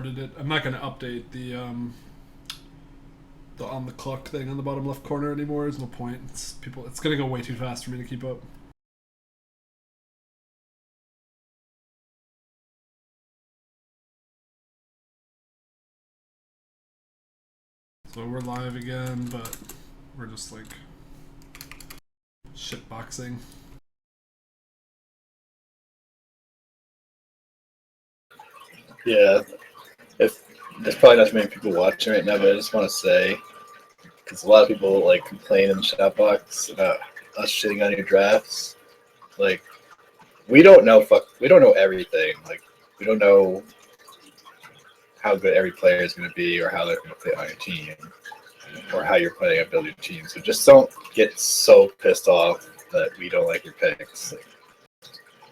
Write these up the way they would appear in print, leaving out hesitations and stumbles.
restarted it. I'm not going to update the on the clock thing on the bottom left corner anymore. There's no point. It's going to go way too fast for me to keep up. So we're live again, but we're just like shitboxing. Yeah, if there's probably not too many people watching right now, but I just want to say, because a lot of people like complain in the chat box about us shitting on your drafts. Like, we don't know everything. Like, we don't know how good every player is going to be, or how they're going to play on your team, or how you're planning to build your team. So just don't get so pissed off that we don't like your picks. Like,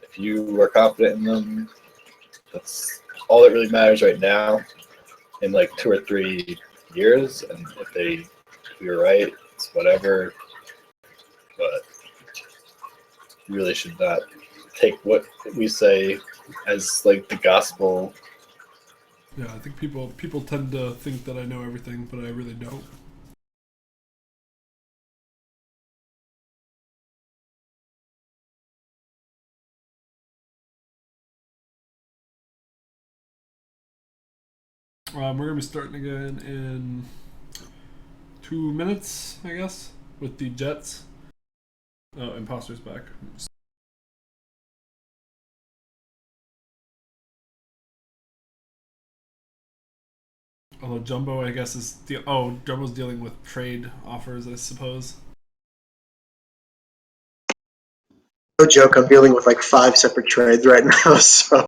if you are confident in them, that's all that really matters right now. In like 2 or 3 years, and if you're right, it's whatever. But you really should not take what we say as like the gospel. Yeah, I think people tend to think that I know everything, but I really don't. We're gonna be starting again in 2 minutes, I guess, with the Jets. Oh, Imposter's back. Although Jumbo, I guess, is Jumbo's dealing with trade offers, I suppose. No joke, I'm dealing with like 5 separate trades right now, so.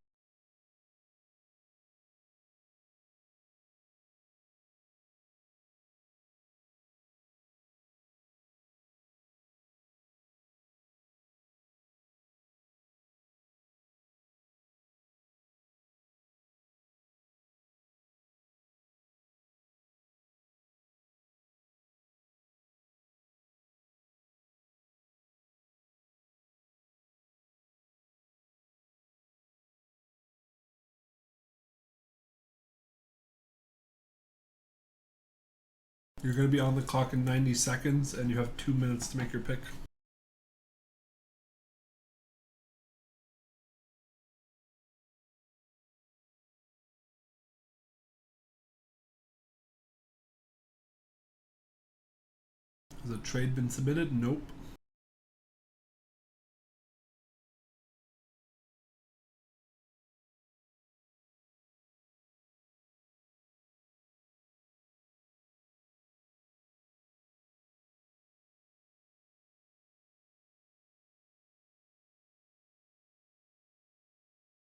You're going to be on the clock in 90 seconds, and you have 2 minutes to make your pick. Has a trade been submitted? Nope.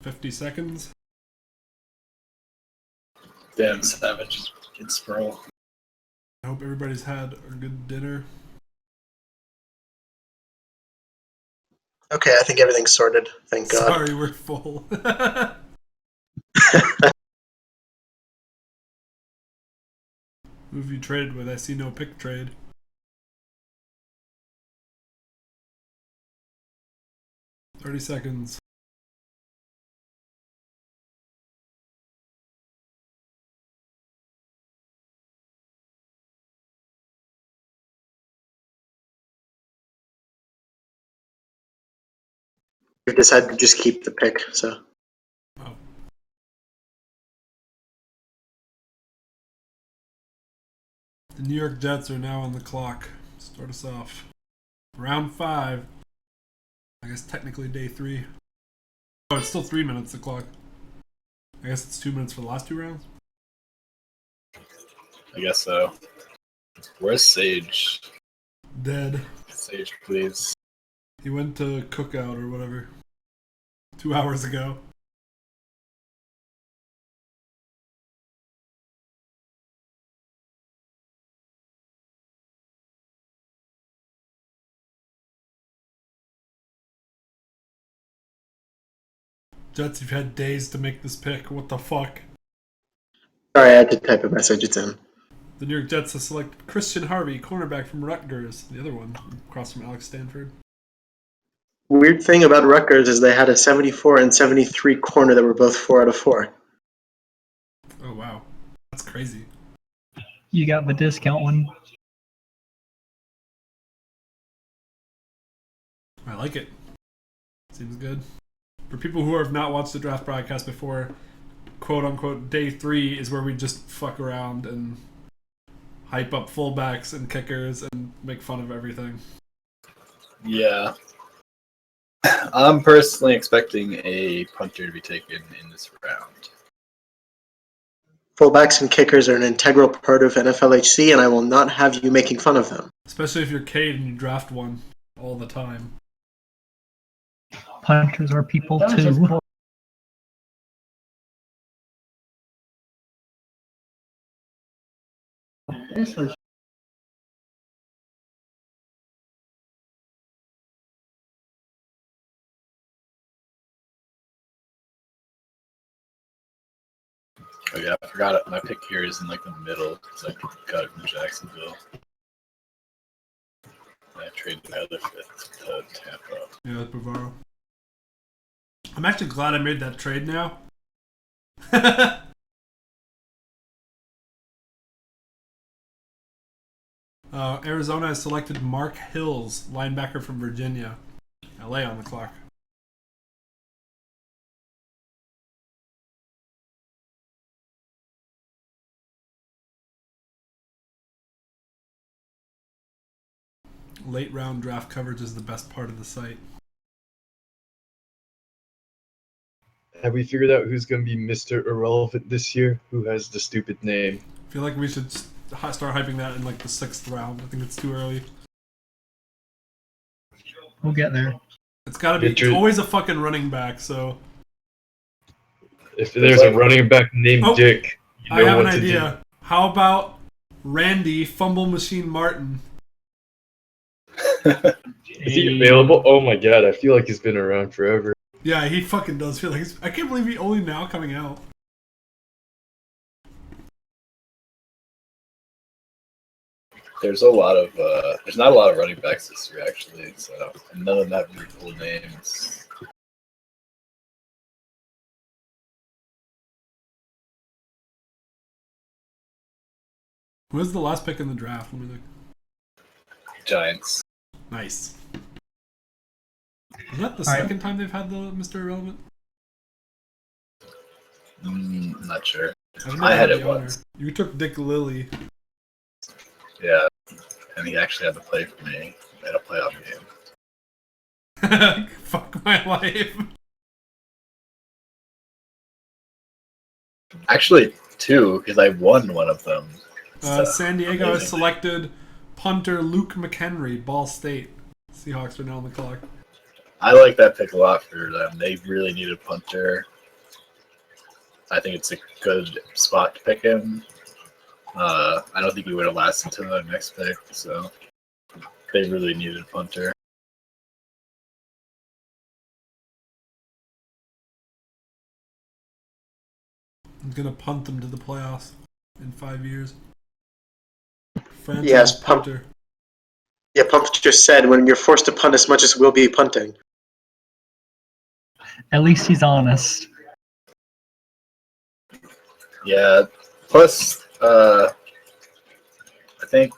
$50 seconds. Damn savage. It's bro. I hope everybody's had a good dinner. Okay, I think everything's sorted. Thank God. Sorry, we're full. Who have you traded with? I see no pick trade. $30 seconds. We've decided to just keep the pick, so. Oh. The New York Jets are now on the clock. Start us off. Round 5. I guess technically day 3. Oh, it's still 3 minutes, the clock. I guess it's 2 minutes for the last 2 rounds. I guess so. Where's Sage? Dead. Sage, please. He went to cookout or whatever 2 hours ago. Jets, you've had days to make this pick. What the fuck? Sorry, I had to type a message. It's in. The New York Jets have selected Christian Harvey, cornerback from Rutgers. The other one, across from Alex Stanford. Weird thing about Rutgers is they had a 74 and 73 corner that were both 4 out of 4. Oh, wow. That's crazy. You got the discount one. I like it. Seems good. For people who have not watched the draft broadcast before, quote unquote, day 3 is where we just fuck around and hype up fullbacks and kickers and make fun of everything. Yeah. I'm personally expecting a punter to be taken in this round. Fullbacks and kickers are an integral part of NFLHC, and I will not have you making fun of them. Especially if you're Cade and you draft one all the time. Punters are people too. Oh yeah, I forgot it. My pick here is in like the middle because I got it from Jacksonville. I traded my other fifth to Tampa. Yeah, that's Bavaro. I'm actually glad I made that trade now. Arizona has selected Mark Hills, linebacker from Virginia. LA on the clock. Late round draft coverage is the best part of the site. Have we figured out who's going to be Mr. Irrelevant this year? Who has the stupid name? I feel like we should start hyping that in like the 6th round. I think it's too early. We'll get there. It's gotta be. It's always a fucking running back. So If there's a running back named Dick, you know I have what an to idea. How about Randy Fumble Machine Martin? do. Is he available? Oh my god, I feel like he's been around forever. Yeah, he fucking does feel like. I can't believe he only now coming out. There's a lot of there's not a lot of running backs this year actually, so none of them have really cool names. Who was the last pick in the draft? Let me look. Giants. Nice. Is that the All right. second time they've had the Mr. Irrelevant? Not sure. I've never I had it the honor. once. You took Dick Lilly. Yeah, and he actually had to play for me at a playoff game. Fuck my life. Actually, 2 because I won one of them. San Diego has amazing. selected punter Luke McHenry, Ball State. Seahawks are now on the clock. I like that pick a lot for them. They really need a punter. I think it's a good spot to pick him. I don't think he would have lasted to the next pick, so they really needed a punter. I'm gonna punt them to the playoffs in 5 years. Franchise Yes, punter. Yeah, Pump just said when you're forced to punt as much as we'll be punting. At least he's honest. Yeah. Plus, I think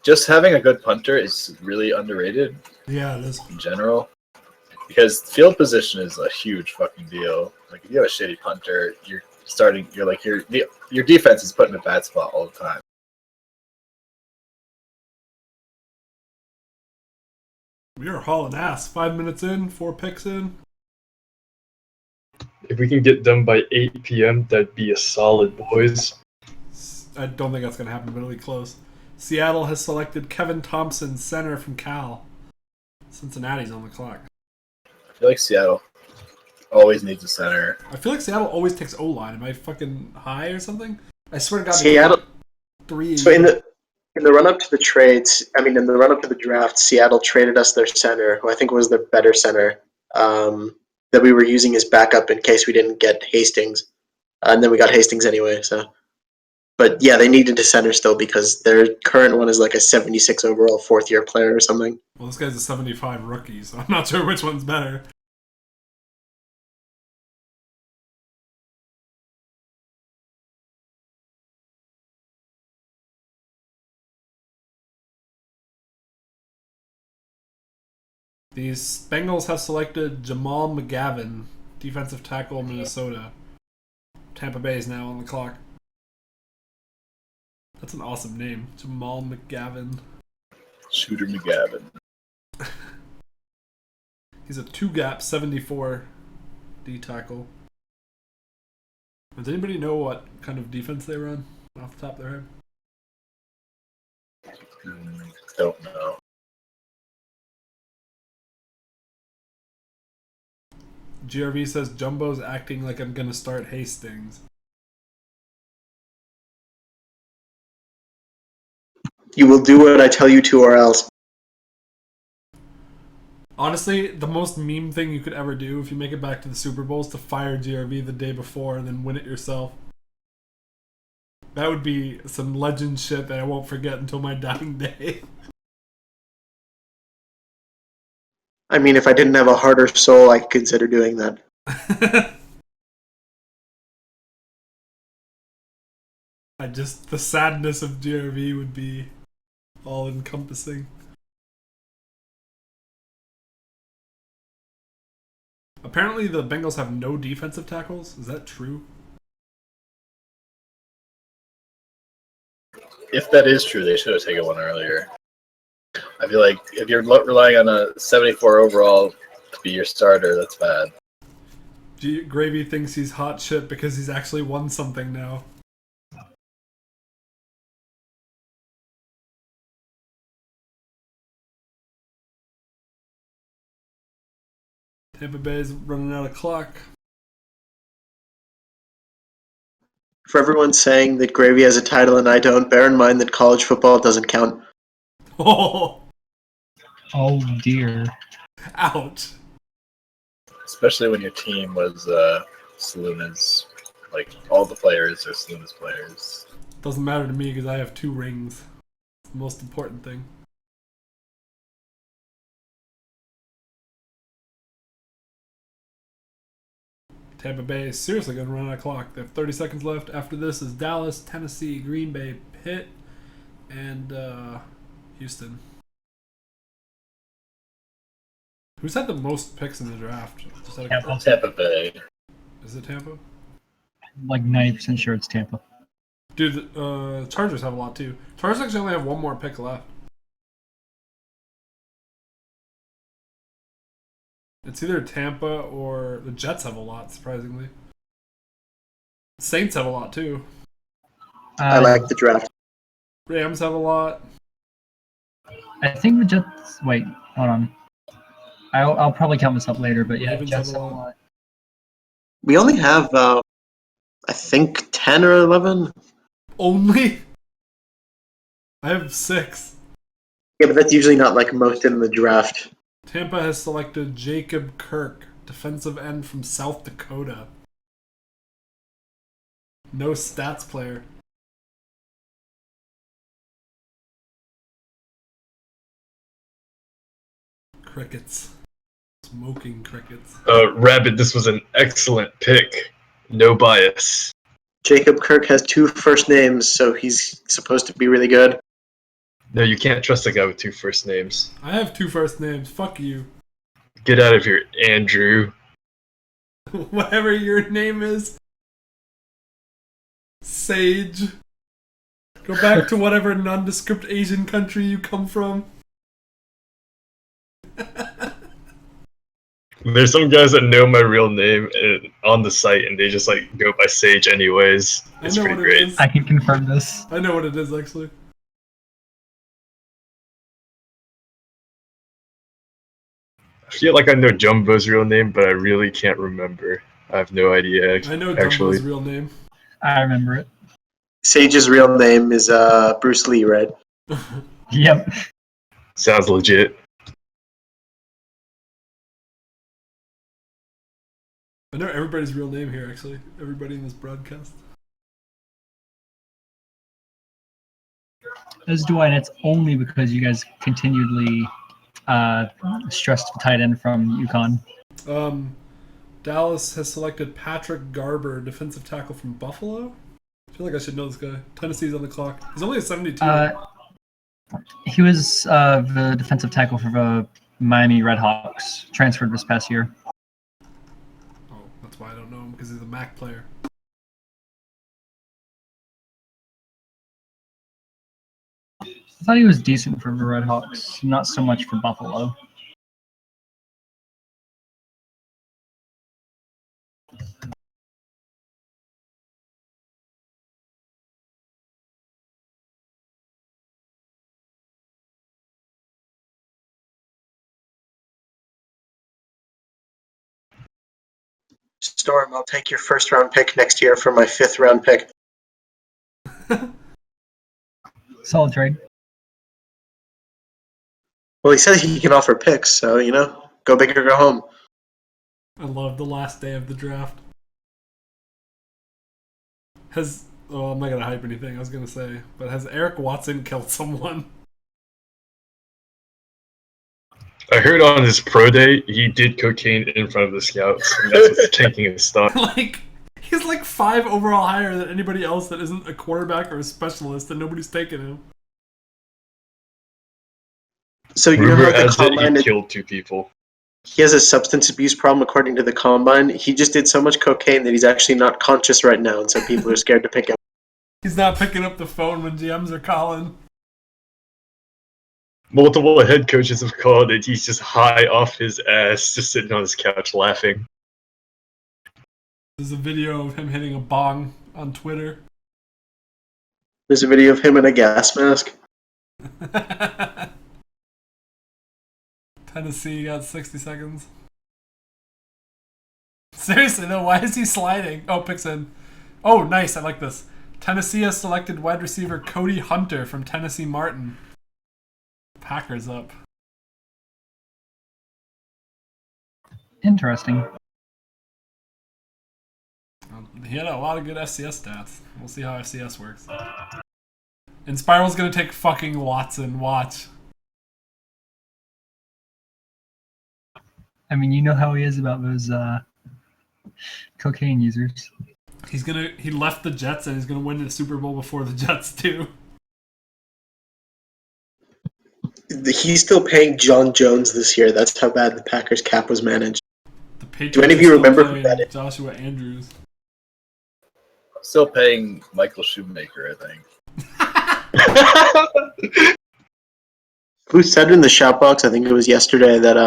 just having a good punter is really underrated Yeah, it is. in general. Because field position is a huge fucking deal. Like if you have a shitty punter, your defense is put in a bad spot all the time. We are hauling ass. 5 minutes in, 4 picks in. If we can get done by 8 p.m., that'd be a solid, boys. I don't think that's gonna happen, but it'll be close. Seattle has selected Kevin Thompson, center from Cal. Cincinnati's on the clock. I feel like Seattle always needs a center. I feel like Seattle always takes O-line. Am I fucking high or something? I swear to God. Seattle. 3. So in the run up to the trades, in the run up to the draft, Seattle traded us their center, who I think was their better center, that we were using as backup in case we didn't get Hastings, and then we got Hastings anyway. So, but yeah, they needed a center still because their current one is like a 76 overall 4th-year player or something. Well, this guy's a 75 rookie, so I'm not sure which one's better. These Bengals have selected Jamal McGavin, defensive tackle, Minnesota. Tampa Bay is now on the clock. That's an awesome name, Jamal McGavin. Shooter McGavin. He's a 2-gap 74 D tackle. Does anybody know what kind of defense they run off the top of their head? Don't know. GRV says Jumbo's acting like I'm gonna start Hastings. You will do what I tell you to, or else. Honestly, the most meme thing you could ever do if you make it back to the Super Bowl is to fire GRV the day before and then win it yourself. That would be some legend shit that I won't forget until my dying day. I mean, if I didn't have a heart or soul, I could consider doing that. The sadness of GRV would be all encompassing. Apparently the Bengals have no defensive tackles. Is that true? If that is true, they should have taken one earlier. I feel like if you're relying on a 74 overall to be your starter, that's bad. Gravy thinks he's hot shit because he's actually won something now. Tampa Bay's running out of clock. For everyone saying that Gravy has a title and I don't, bear in mind that college football doesn't count. Oh, dear. ouch. Especially when your team was Saluna's, like all the players are Saluna's players. Doesn't matter to me because I have 2 rings. It's the most important thing. Tampa Bay is seriously going to run out of clock. They have 30 seconds left. After this is Dallas, Tennessee, Green Bay, Pitt, and Houston. Who's had the most picks in the draft? Tampa Bay. Is it Tampa? Like 90% sure it's Tampa. Dude, the Chargers have a lot too. Chargers actually only have 1 more pick left. It's either Tampa or the Jets have a lot, surprisingly. Saints have a lot too. I like the draft. Rams have a lot. I think the Jets. Wait, hold on. I'll probably count this up later, but yeah, Ravens Jets have a have a lot. lot. We only have, I think, 10 or 11. Only? I have 6. Yeah, but that's usually not like most in the draft. Tampa has selected Jacob Kirk, defensive end from South Dakota. No stats player. Crickets. Smoking crickets. Rabbit, this was an excellent pick. No bias. Jacob Kirk has 2 first names, so he's supposed to be really good. No, you can't trust a guy with 2 first names. I have 2 first names. Fuck you. Get out of here, Andrew. Whatever your name is. Sage. Go back to whatever nondescript Asian country you come from. There's some guys that know my real name on the site, and they just like go by Sage anyways. It's I know pretty what great. it is. I can confirm this. I know what it is, actually. I feel like I know Jumbo's real name, but I really can't remember. I have no idea. I know actually. Dumbo's real name. I remember it. Sage's real name is Bruce Lee, right? Yep. Sounds legit. I know everybody's real name here, actually. Everybody in this broadcast. As do I, and it's only because you guys continually stressed the tight end from UConn. Dallas has selected Patrick Garber, defensive tackle from Buffalo. I feel like I should know this guy. Tennessee's on the clock. He's only a 72. He was the defensive tackle for the Miami Redhawks, transferred this past year. Oh, that's why I don't know him, because he's a MAC player. I thought he was decent for the Redhawks, not so much for Buffalo. Storm, I'll take your first round pick next year for my 5th round pick. Solid trade. Well, he says he can offer picks, so, go big or go home. I love the last day of the draft. I'm not gonna hype anything, I was gonna say, but has Eric Watson killed someone? I heard on his pro day he did cocaine in front of the scouts, and that's what's tanking his stock. He's like 5 overall higher than anybody else that isn't a quarterback or a specialist, and nobody's taking him. So Rumor how the has it combine, he killed 2 people. he has a substance abuse problem according to the combine. He just did so much cocaine that he's actually not conscious right now, and so people are scared to pick him. He's not picking up the phone when GMs are calling. Multiple head coaches have called it. He's just high off his ass, just sitting on his couch laughing. There's a video of him hitting a bong on Twitter. There's a video of him in a gas mask. Tennessee got 60 seconds. Seriously though, why is he sliding? Oh, picks in. Oh, nice, I like this. Tennessee has selected wide receiver Cody Hunter from Tennessee Martin. Packers up. Interesting. He had a lot of good FCS stats. We'll see how FCS works. And Spiral's gonna take fucking Watson. Watch. I mean, you know how he is about those cocaine users. He left the Jets and he's gonna win the Super Bowl before the Jets too. He's still paying John Jones this year. That's how bad the Packers cap was managed. The Patriots Do any of you are still remember who playing that is? Joshua Andrews. Still paying Michael Shoemaker, I think. Who said in the shout box, I think it was yesterday, that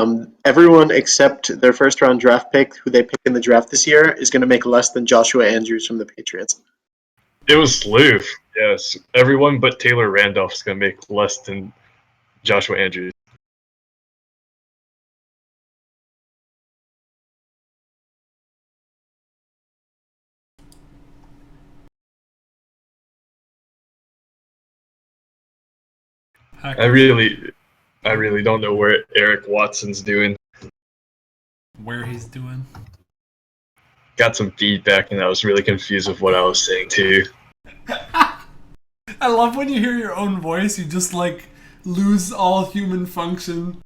everyone except their first round draft pick, who they picked in the draft this year, is going to make less than Joshua Andrews from the Patriots. It was Sleuth, yes. Everyone but Taylor Randolph is going to make less than Joshua Andrews. I really don't know where Eric Watson's doing. Where he's doing. Got some feedback and I was really confused with what I was saying too. I love when you hear your own voice, you just lose all human function.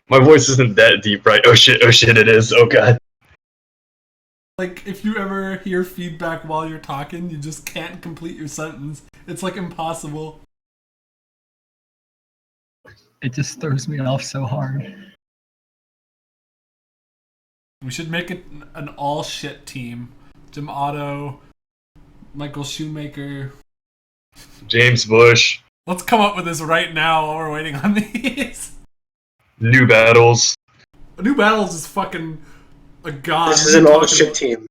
My voice isn't that deep, right? Oh shit, it is. Oh god. If you ever hear feedback while you're talking, you just can't complete your sentence. It's impossible. It just throws me off so hard. We should make it an all shit team. Jim Otto, Michael Shoemaker. James Bush. Let's come up with this right now while we're waiting on these. New Battles. New Battles is fucking a god. This is an all shit team.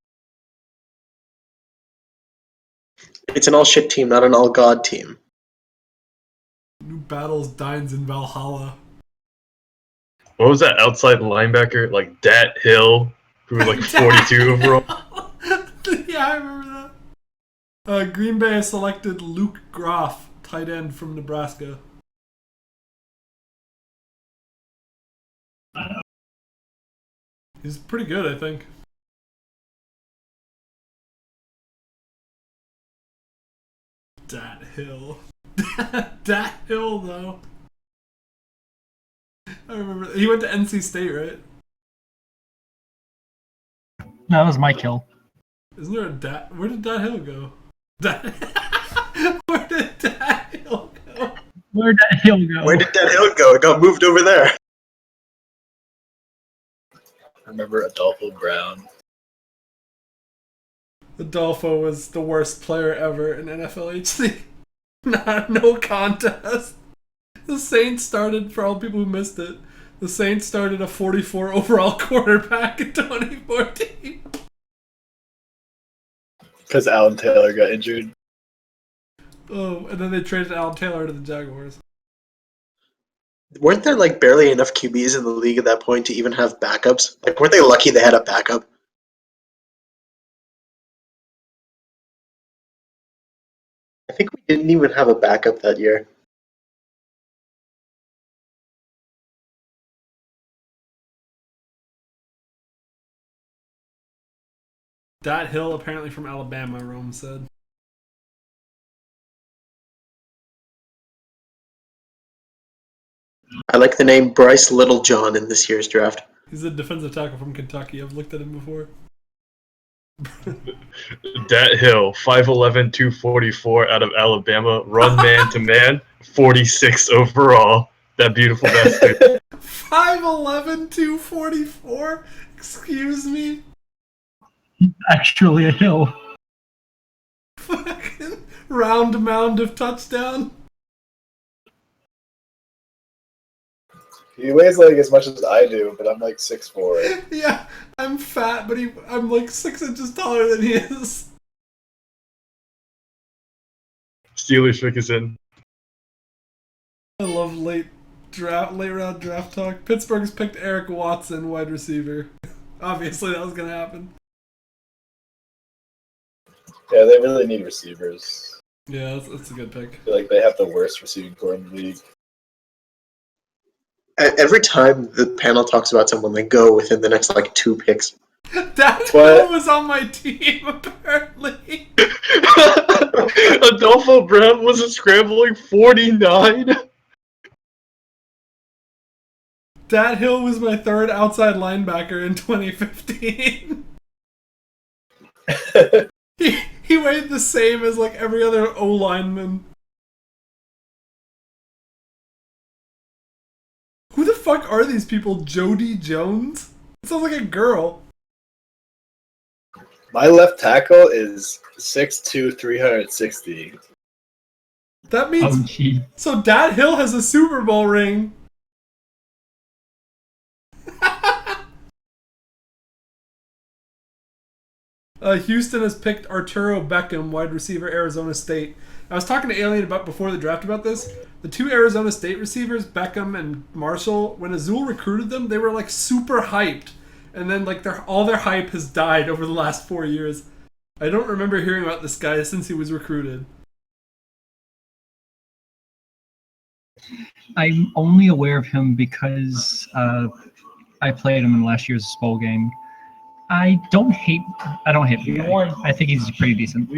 It's an all shit team, not an all god team. New Battles dines in Valhalla. What was that outside linebacker? Dat Hill, who was 42 overall. Yeah, I remember that. Green Bay has selected Luke Groff, tight end from Nebraska. He's pretty good, I think. Dat Hill. Dat Hill, though. I remember he went to NC State, right? No, that was Mike Hill. Isn't there a Dat? Where did Dat Hill go? Where did Dat Hill go? Where'd that hill go? Where did that hill go? It got moved over there. remember Adolfo Brown. Adolfo was the worst player ever in NFLHC. No contest. The Saints started, for all people who missed it, the Saints started a 44 overall quarterback in 2014. Because Alan Taylor got injured. Oh, and then they traded Alan Taylor to the Jaguars. Weren't there like barely enough QBs in the league at that point to even have backups? Like, weren't they lucky they had a backup? I think we didn't even have a backup that year. Dat Hill, apparently from Alabama, Rome said. I like the name Bryce Littlejohn in this year's draft. He's a defensive tackle from Kentucky. I've looked at him before. Dat Hill, 5'11", 244 out of Alabama, run man to man, 46 overall. That beautiful bastard. 5'11", 244? Excuse me? Actually, a hill. Fucking round mound of touchdown. He weighs like as much as I do, but I'm like 6'4". Yeah, I'm fat, but I'm like 6 inches taller than he is. Steelers pick us in. I love late round draft talk. Pittsburgh's picked Eric Watson, wide receiver. Obviously, that was gonna happen. Yeah, they really need receivers. Yeah, that's a good pick. I feel like they have the worst receiving core in the league. Every time the panel talks about someone, they go within the next like 2 picks. That What? was on my team, apparently. Adolfo Brown was a scrambling 49. Dat Hill was my third outside linebacker in 2015. He weighed the same as like every other O lineman. Who the fuck are these people? Jody Jones? It sounds like a girl. My left tackle is 6'2", 360. That means Oh, gee. so. Dat Hill has a Super Bowl ring. Houston has picked Arturo Beckham, wide receiver, Arizona State. I was talking to Alien about before the draft about this. The 2 Arizona State receivers, Beckham and Marshall, when Azul recruited them, they were like super hyped, and then like all their hype has died over the last 4 years. I don't remember hearing about this guy since he was recruited. I'm only aware of him because I played him in last year's bowl game. I don't hate the guy. I think he's pretty decent.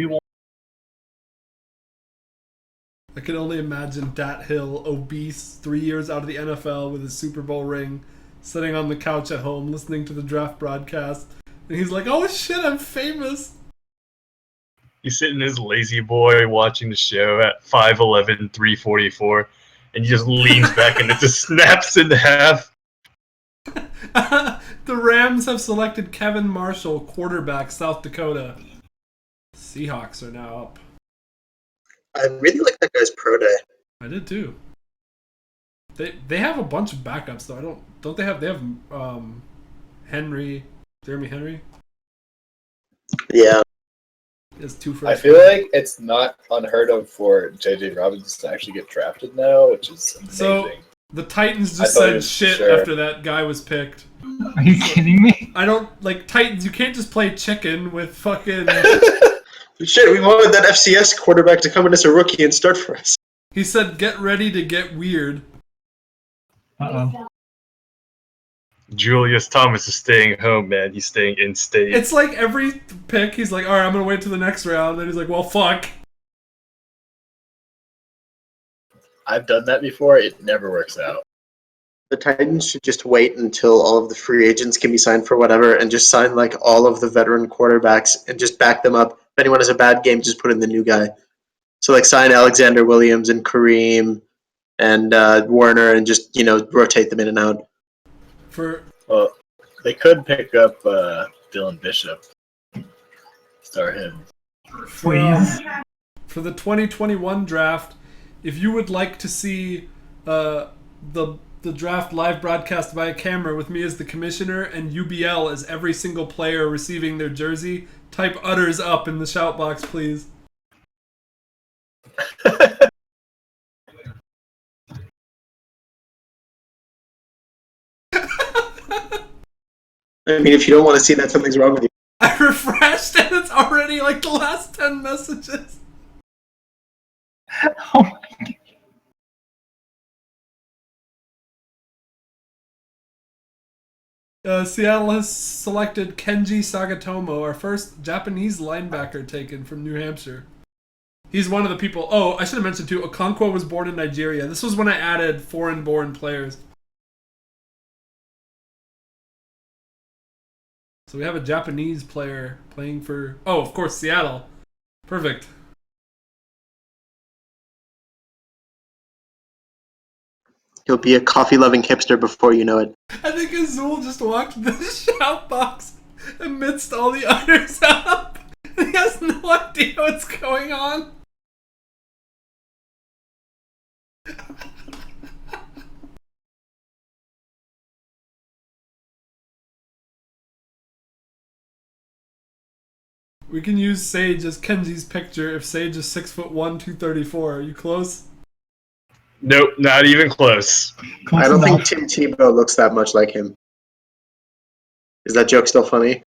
I can only imagine Dat Hill, obese, 3 years out of the NFL with his Super Bowl ring, sitting on the couch at home listening to the draft broadcast. And he's like, oh shit, I'm famous. He's sitting his lazy boy watching the show at 5'11", 344, and he just leans back and it just snaps in half. The Rams have selected Kevin Marshall, quarterback, South Dakota. Seahawks are now up. I really like that guy's pro day. I did too. They have a bunch of backups though. They have Henry, Jeremy Henry. Yeah. He has 2 I first. feel like it's not unheard of for J.J. Robinson to actually get drafted now, which is amazing. So the Titans I just thought he said was shit sure. after that guy was picked. Are you kidding me? I don't like Titans. You can't just play chicken with fucking. Shit, we wanted that FCS quarterback to come in as a rookie and start for us. He said, "Get ready to get weird." Uh-oh. Julius Thomas is staying home, man. He's staying in state. It's like every pick, he's like, "All right, I'm gonna wait till the next round." Then he's like, "Well, fuck." I've done that before. It never works out. The Titans should just wait until all of the free agents can be signed for whatever and just sign like all of the veteran quarterbacks and just back them up. If anyone has a bad game, just put in the new guy. So like sign Alexander Williams and Kareem and Warner and just, rotate them in and out. For Well, They could pick up Dylan Bishop. Start him. Please. For the 2021 draft, if you would like to see the draft live broadcast by a camera with me as the commissioner and UBL as every single player receiving their jersey, type utters up in the shout box, please. I mean, if you don't want to see that, something's wrong with you. I refreshed and it's already like the last 10 messages. Oh my God. Seattle has selected Kenji Sagatomo, our first Japanese linebacker taken from New Hampshire. He's one of the people. Oh, I should have mentioned too, Okonkwo was born in Nigeria. This was when I added foreign-born players. So we have a Japanese player playing for... Oh, of course, Seattle. Perfect. You'll be a coffee-loving hipster before you know it. I think Azul just walked the shout box amidst all the utters up. He has no idea what's going on. We can use Sage as Kenji's picture if Sage is 6'1", 234. Are you close? Nope, not even close. I don't think Tim Tebow looks that much like him. Is that joke still funny?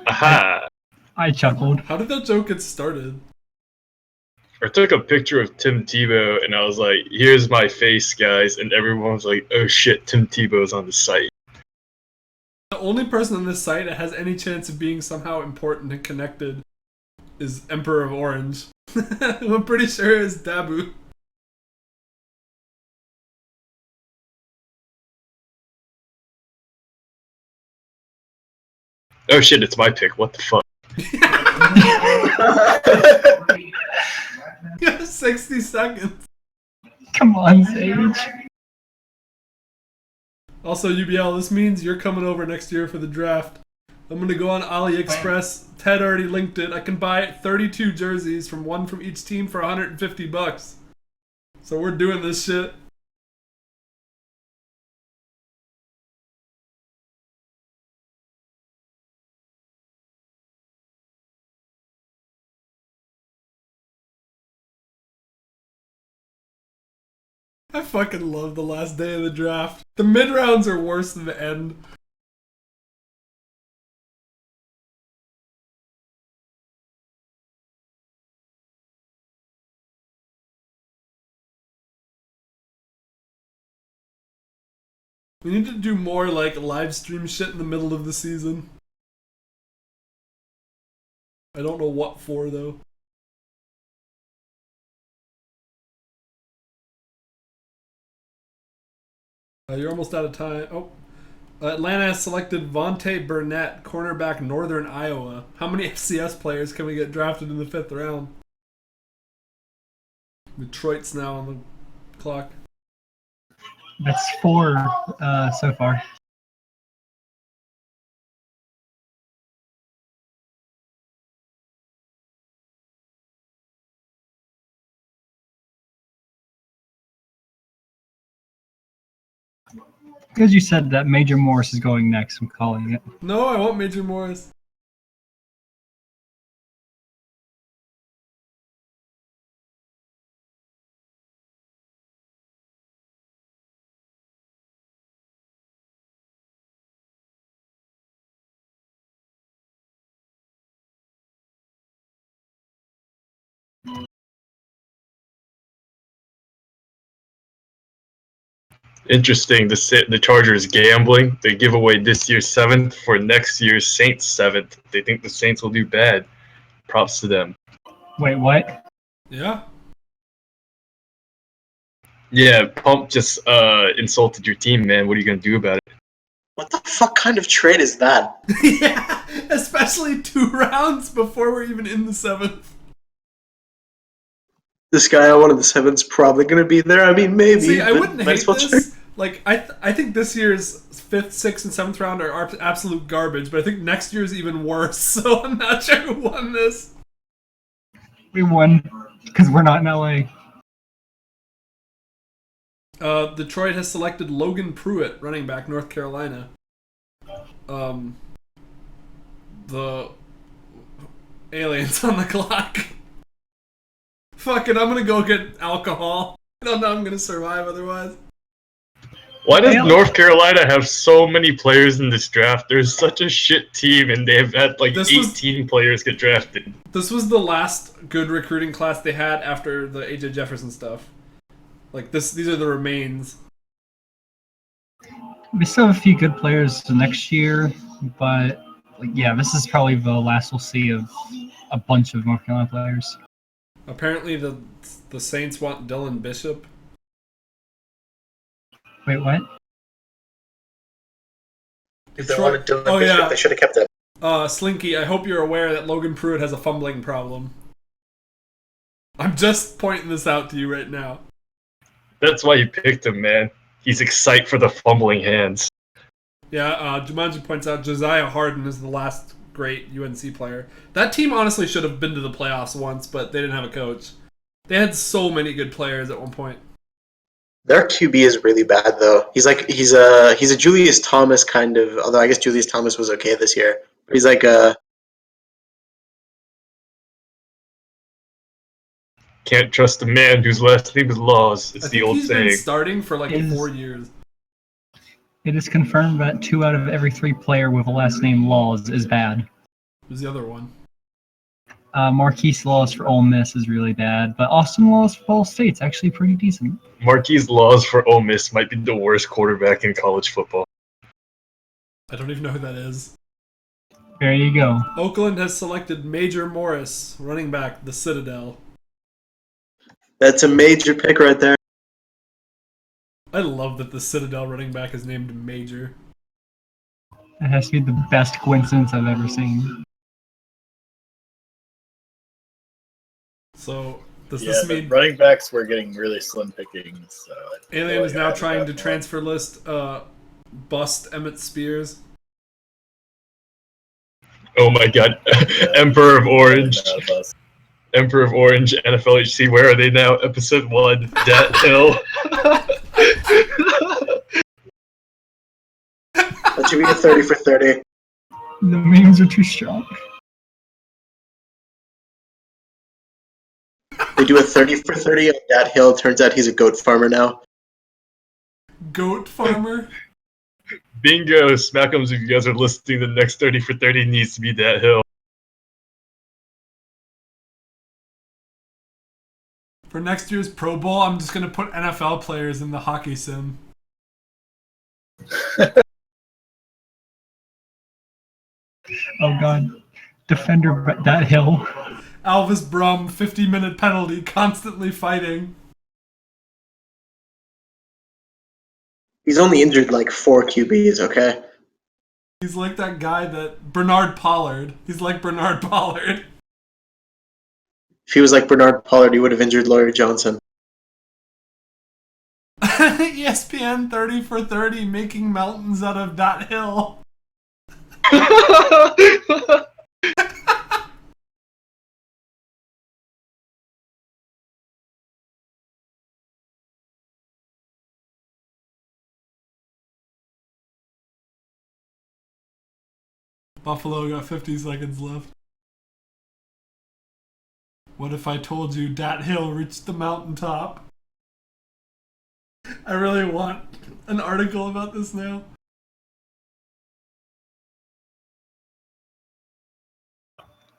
Aha! I chuckled. How did that joke get started? I took a picture of Tim Tebow and I was like, here's my face, guys. And everyone was like, oh shit, Tim Tebow's on the site. The only person on this site that has any chance of being somehow important and connected is Emperor of Orange. I'm pretty sure it's Dabu. Oh shit, it's my pick. What the fuck? You have 60 seconds. Come on, Sage. Also, UBL, this means you're coming over next year for the draft. I'm going to go on AliExpress. Ted already linked it. I can buy 32 jerseys from one from each team for $150. So we're doing this shit. I fucking love the last day of the draft. The mid-rounds are worse than the end. We need to do more like live stream shit in the middle of the season. I don't know what for though. You're almost out of time. Oh, Atlanta has selected Vontae Burnett, cornerback, Northern Iowa. How many FCS players can we get drafted in the 5th round? Detroit's now on the clock. That's 4 so far. Because you said that Major Morris is going next, I'm calling it. No, I want Major Morris. Interesting. The Chargers gambling. They give away this year's 7th for next year's Saints 7th. They think the Saints will do bad. Props to them. Wait, what? Yeah. Yeah, Pump just insulted your team, man. What are you gonna do about it? What the fuck kind of trade is that? Yeah, especially 2 rounds before we're even in the 7th. This guy I wanted the 7th's probably going to be there. I mean, maybe. See, I but wouldn't might hate as well this. check. Like I think this year's 5th, 6th, and 7th round are absolute garbage, but I think next year's even worse. So I'm not sure who won this. We won because we're not in LA. Detroit has selected Logan Pruitt, running back, North Carolina. The aliens on the clock. Fuck it, I'm gonna go get alcohol. I don't know I'm gonna survive otherwise. Why does Damn. North Carolina have so many players in this draft? They're such a shit team, and they've had like This was- 18 players get drafted. This was the last good recruiting class they had after the AJ Jefferson stuff. Like these are the remains. We still have a few good players next year, but like, yeah, this is probably the last we'll see of a bunch of North Carolina players. Apparently the Saints want Dylan Bishop. Wait, what? If they wanted Dylan Oh, Bishop, yeah. they should have kept that. Slinky, I hope you're aware that Logan Pruitt has a fumbling problem. I'm just pointing this out to you right now. That's why you picked him, man. He's excited for the fumbling hands. Yeah, Jumanji points out Josiah Harden is the last great UNC player. That team honestly should have been to the playoffs once, but they didn't have a coach. They had so many good players at one point. Their QB is really bad though. He's a Julius Thomas kind of. Although I guess Julius Thomas was okay this year. He's like a Can't trust a man whose last name is Laws. It's I the think old he's been saying. starting for like Is- 4 years. It is confirmed that 2 out of every 3 player with a last name Laws is bad. Who's the other one? Marquise Laws for Ole Miss is really bad, but Austin Laws for Ball State's actually pretty decent. Marquise Laws for Ole Miss might be the worst quarterback in college football. I don't even know who that is. There you go. Oakland has selected Major Morris, running back, the Citadel. that's a major pick right there. I love that the Citadel running back is named Major. That has to be the best coincidence I've ever seen. So, does Yeah, this the mean running backs were getting really slim pickings. So I feel Alien like is I now haven't trying to gotten one. transfer list bust Emmett Spears? Oh my god. Emperor of Orange. Not a bust. Emperor of Orange, NFLHC. Where are they now? Episode 1. Dat Hill. That should be a 30 for 30. The memes are too strong. They do a 30 for 30 on that hill. Turns out he's a goat farmer now. Goat farmer? Bingo. Smackums, if you guys are listening, the next 30 for 30 needs to be Dat Hill. For next year's Pro Bowl, I'm just going to put NFL players in the hockey sim. Oh god. Defender that hill. Alvis Brum, 50-minute penalty, constantly fighting. He's only injured like 4 QBs, okay? He's like that guy that... Bernard Pollard. He's like Bernard Pollard. If he was like Bernard Pollard, he would have injured Laurie Johnson. ESPN 30 for 30, making mountains out of that hill. Buffalo got 50 seconds left. What if I told you Dat Hill reached the mountaintop? I really want an article about this now.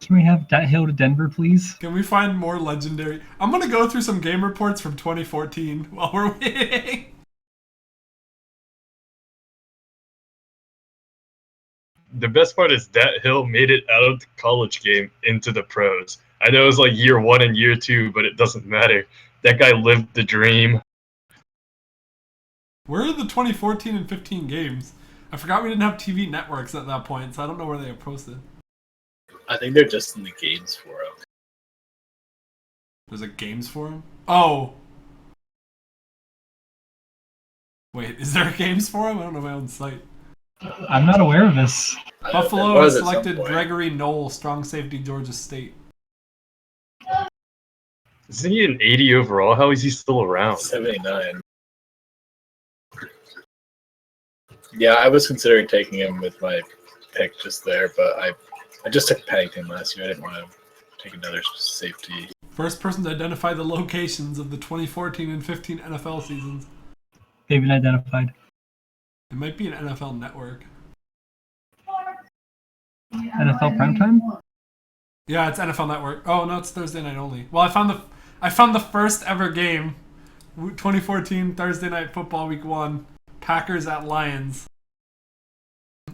Can we have that hill to Denver, please? Can we find more legendary? I'm gonna go through some game reports from 2014 while we're waiting. The best part is that Hill made it out of the college game into the pros. I know it was like year 1 and year 2, but it doesn't matter. That guy lived the dream. Where are the 2014 and 15 games? I forgot we didn't have TV networks at that point, so I don't know where they are posted. I think they're just in the games for him. There's a games forum? Oh! Wait, is there games for him? I don't know my own site. I'm not aware of this. Buffalo There was has at some selected point. Gregory Knoll, strong safety, Georgia State. Isn't he an 80 overall? How is he still around? 79. Yeah, I was considering taking him with my pick just there, but I just took Pennington last year. I didn't want to take another safety. First person to identify the locations of the 2014 and 15 NFL seasons. They've been identified. It might be an NFL network. NFL primetime? Yeah, it's NFL Network. Oh no, it's Thursday night only. Well, I found the first ever game, 2014 Thursday night football week 1, Packers at Lions.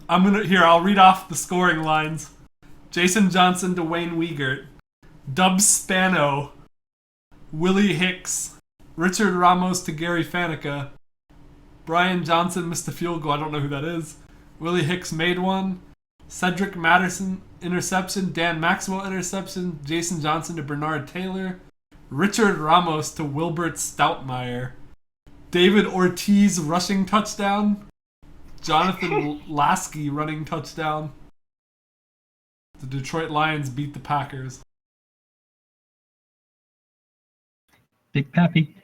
I'll read off the scoring lines. Jason Johnson to Wayne Wiegert, Dub Spano, Willie Hicks, Richard Ramos to Gary Faneca, Brian Johnson missed a field goal. I don't know who that is. Willie Hicks made one. Cedric Madison interception, Dan Maxwell interception, Jason Johnson to Bernard Taylor, Richard Ramos to Wilbert Stoutmeyer, David Ortiz rushing touchdown, Jonathan Lasky running touchdown. The Detroit Lions beat the Packers. Big Pappy.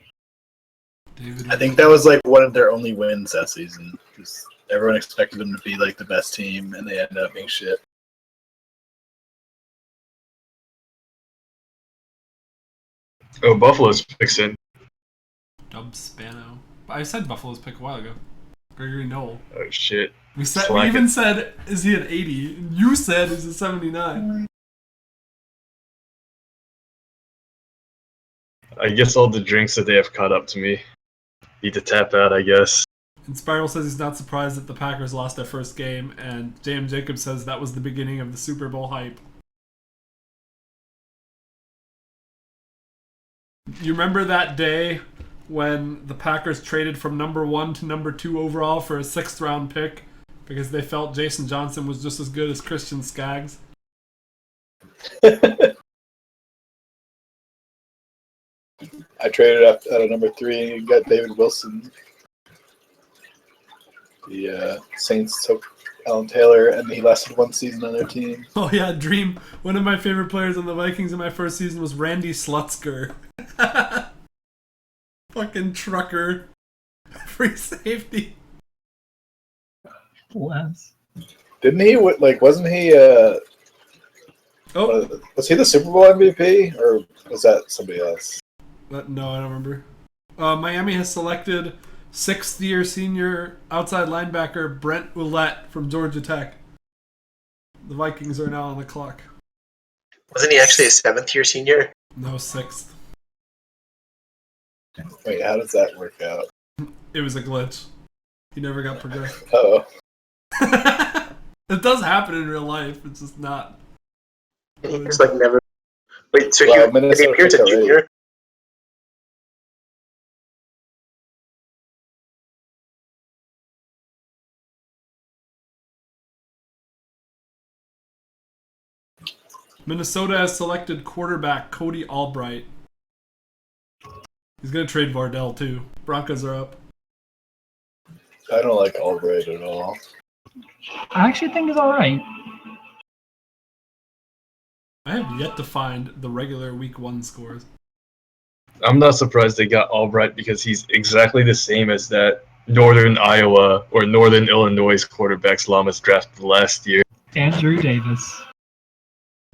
David I think that was like one of their only wins that season. Because everyone expected them to be like the best team, and they ended up being shit. Oh, Buffalo's picks in. Dub Spano. I said Buffalo's pick a while ago. Gregory Knoll. Oh shit. We Slack even it. said, is he an 80? And you said, is he 79? I guess all the drinks that they have caught up to me. Need to tap out, I guess. And Spiral says he's not surprised that the Packers lost their first game, and J.M. Jacobs says that was the beginning of the Super Bowl hype. You remember that day when the Packers traded from number 1 to number 2 overall for a 6th round pick because they felt Jason Johnson was just as good as Christian Skaggs? I traded up at a number 3 and got David Wilson. The Saints took Alan Taylor, and he lasted 1 season on their team. Oh yeah, Dream. One of my favorite players on the Vikings in my first season was Randy Slutzker. Fucking trucker. Free safety. Bless. Didn't he? Wasn't he? Oh, Was he the Super Bowl MVP, or was that somebody else? no, I don't remember. Miami has selected 6th-year senior outside linebacker Brent Ouellette from Georgia Tech. The Vikings are now on the clock. Wasn't he actually a 7th-year senior? No, 6th. Wait, how does that work out? It was a glitch. He never got progressed. Oh, It does happen in real life. It's just not. He's like never. Wait, so Well, he Minnesota appeared as a picked already. junior? Minnesota has selected quarterback Cody Albright. He's going to trade Vardell, too. Broncos are up. I don't like Albright at all. I actually think it's alright. I have yet to find the regular Week 1 scores. I'm not surprised they got Albright because he's exactly the same as that Northern Iowa or Northern Illinois quarterbacks Lamas drafted last year. Andrew Davis.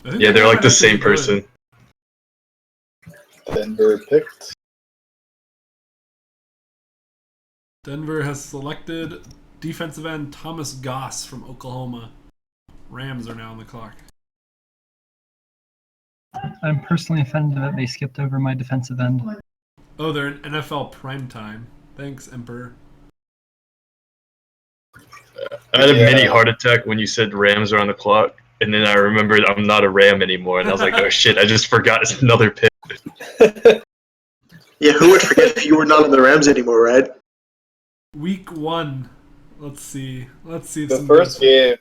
I think Yeah, they're that like the might actually same be good. person. Denver picked. Denver has selected defensive end Thomas Goss from Oklahoma. Rams are now on the clock. I'm personally offended that they skipped over my defensive end. Oh, they're in NFL primetime. Thanks, Emperor. I had a Yeah. mini heart attack when you said Rams are on the clock, and then I remembered I'm not a Ram anymore, and I was like, oh shit, I just forgot it's another pick. Yeah, who would forget if you were not on the Rams anymore, right? Week 1. Let's see. The first game,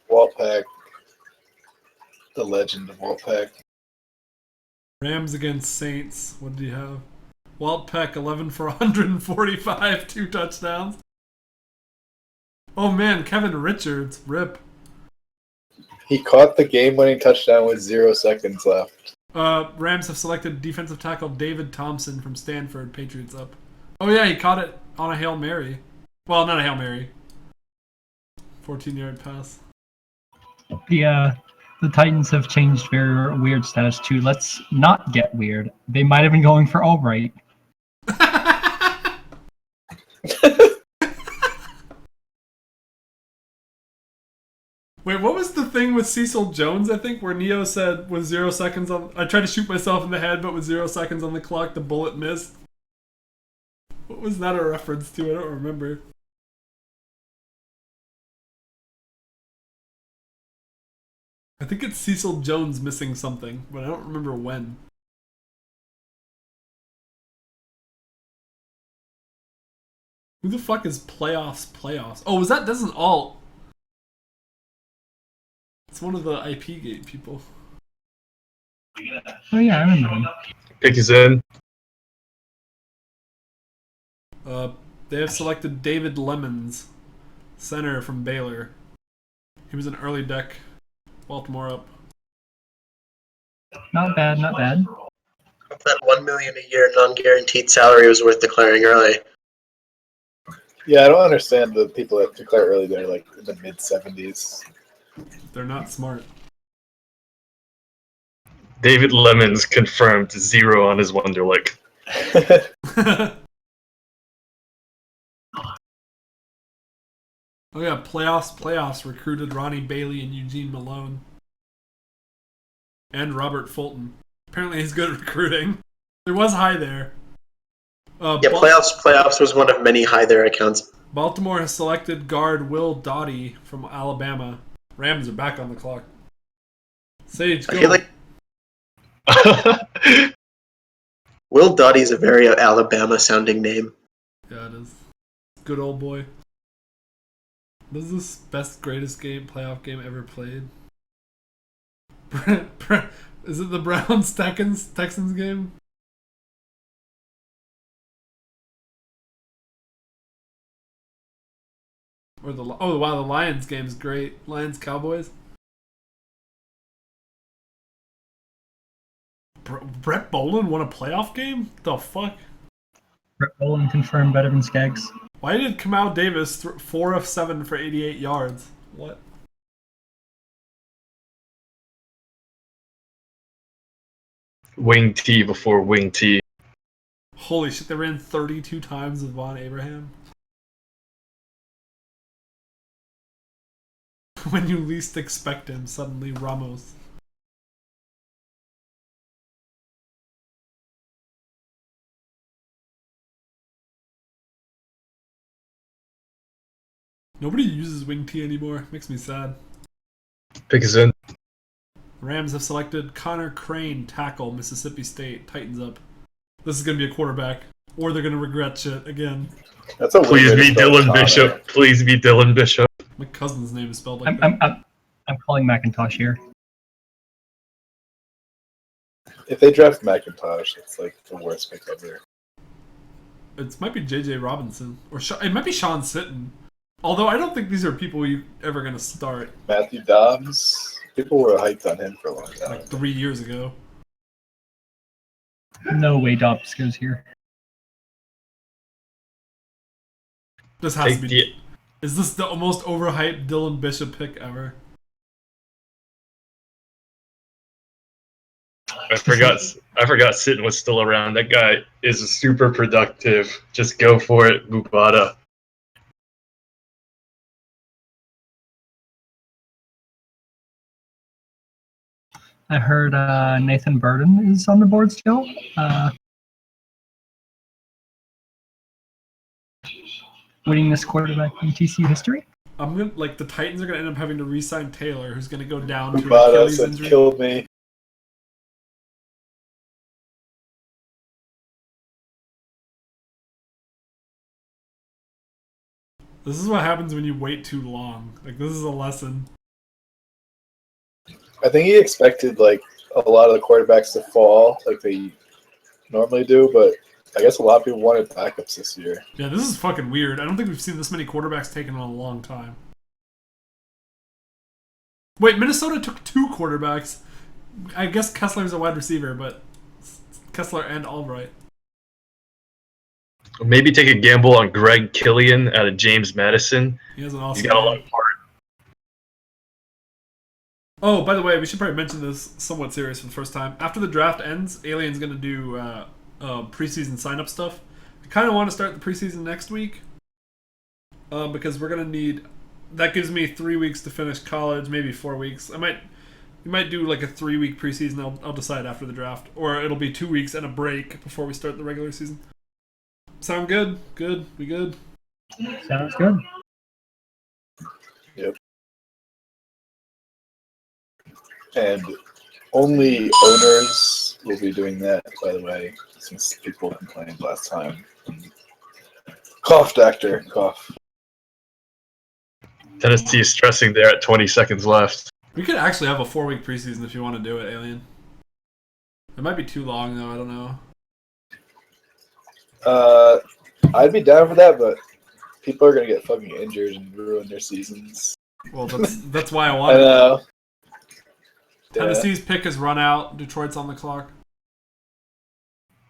Walt Pack, the legend of Walt Pack. Rams against Saints. What did you have? Walt Peck, 11 for 145, 2 touchdowns. Oh man, Kevin Richards, rip. He caught the game-winning touchdown with 0 seconds left. Rams have selected defensive tackle David Thompson from Stanford. Patriots up. Oh yeah, he caught it on a Hail Mary. Well, not a Hail Mary. 14-yard pass. The Titans have changed very weird status too. Let's not get weird. They might have been going for Albright. Wait, what was the thing with Cecil Jones, I think, where Neo said with 0 seconds on... I tried to shoot myself in the head, but with 0 seconds on the clock, the bullet missed. What was that a reference to? I don't remember. I think it's Cecil Jones missing something, but I don't remember when. Who the fuck is playoffs? Oh, was that Desmond Alt? It's one of the IP Gate people. Oh yeah, I remember him. Pick his in. They have selected David Lemons, center from Baylor. He was an early deck. Baltimore up. Not bad, not bad. That $1 million a year non-guaranteed salary was worth declaring early. Yeah, I don't understand the people that declare early. They're like in the mid-70s. They're not smart. David Lemons confirmed 0 on his Wonderlic. Oh yeah, playoffs recruited Ronnie Bailey and Eugene Malone. And Robert Fulton. Apparently he's good at recruiting. There was high there. Playoffs was one of many high there accounts. Baltimore has selected guard Will Doughty from Alabama. Rams are back on the clock. Sage, go. I feel like Will Doughty is a very Alabama-sounding name. Yeah, it is. Good old boy. This is this best, greatest playoff game ever played. Is it the Browns Texans game? Or the Lions game is great. Lions Cowboys. Brett Bolin won a playoff game? The fuck? Brett Bolin confirmed better than Skaggs. Why did Kamau Davis 4 of 7 for 88 yards? What? Wing T before Wing T. Holy shit, they ran 32 times with Von Abraham. When you least expect him, suddenly Ramos. Nobody uses Wing T anymore. Makes me sad. Pick his in. Rams have selected Connor Crane, tackle, Mississippi State. Titans up. This is going to be a quarterback. Or they're going to regret shit again. That's a Please weird be Dylan Connor. Bishop. Please be Dylan Bishop. My cousin's name is spelled like that. I'm calling McIntosh here. If they draft McIntosh, it's like the worst pick ever. It might be J.J. Robinson. Or it might be Sean Sitton. Although I don't think these are people you ever going to start. Matthew Dobbs. People were hyped on him for a long time. Like 3 years ago. No way Dobbs goes here. This has to Take be... Is this the most overhyped Dylan Bishop pick ever? I forgot Sitton was still around. That guy is super productive. Just go for it, Bubata. I heard Nathan Burden is on the board still. Winningest quarterback in TCU history. The Titans are gonna end up having to re-sign Taylor, who's gonna go down to an Bubata Achilles said, injury. killed me. This is what happens when you wait too long. Like, this is a lesson. I think he expected like a lot of the quarterbacks to fall like they normally do, but I guess a lot of people wanted backups this year. Yeah, this is fucking weird. I don't think we've seen this many quarterbacks taken in a long time. Wait, Minnesota took 2 quarterbacks. I guess Kessler's a wide receiver, but Kessler and Albright. Maybe take a gamble on Greg Killian out of James Madison. He has an awesome He's got a lot name. of heart. Oh, by the way, we should probably mention this somewhat serious for the first time. After the draft ends, Alien's going to do preseason sign-up stuff. I kind of want to start the preseason next week because we're going to need... That gives me 3 weeks to finish college, maybe 4 weeks. We might do like a 3-week preseason. I'll decide after the draft. Or it'll be 2 weeks and a break before we start the regular season. Sound good? Good? We good? Sounds good. Yep. And only owners will be doing that, by the way, since people complained last time. Cough, doctor. Cough. Tennessee is stressing there at 20 seconds left. We could actually have a 4-week preseason if you want to do it, Alien. It might be too long, though. I don't know. I'd be down for that, but people are going to get fucking injured and ruin their seasons. Well, that's why I I want it. know. Tennessee's pick has run out. Detroit's on the clock.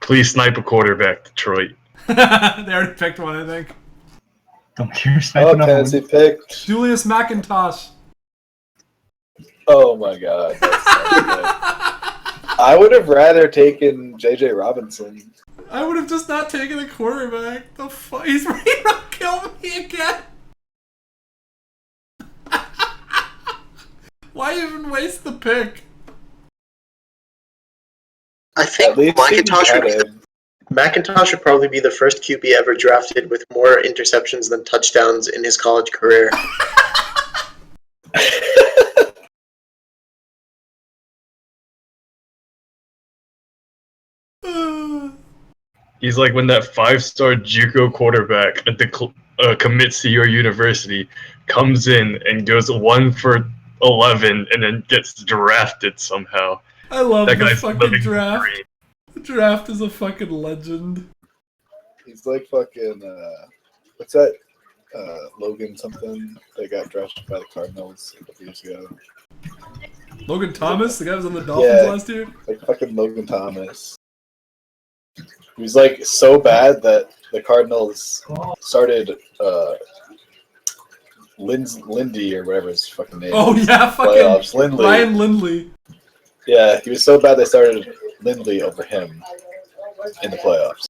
Please snipe a quarterback, Detroit. They already picked one, I think. Don't care. Oh, Tennessee picked. Julius McIntosh. Oh my god. That's so good. I would have rather taken J.J. Robinson. I would have just not taken a quarterback. The fuck? He's ready to kill me again. Why even waste the pick? I think At least McIntosh would probably be the first QB ever drafted with more interceptions than touchdowns in his college career. He's like when that 5-star JUCO quarterback commits to your university, comes in and goes 1 for 11 and then gets drafted somehow. I love That the guy's fucking living draft. dream. The draft is a fucking legend. He's like fucking, what's that? Logan something that got drafted by the Cardinals a couple years ago. Logan Thomas, the guy who was on the Dolphins Yeah. last year. Like fucking Logan Thomas. He was like so bad that the Cardinals started Lindy or whatever his fucking name. Oh yeah, fucking Playoffs. Lindley. Ryan Lindley. Yeah, he was so bad they started Lindley over him in the playoffs.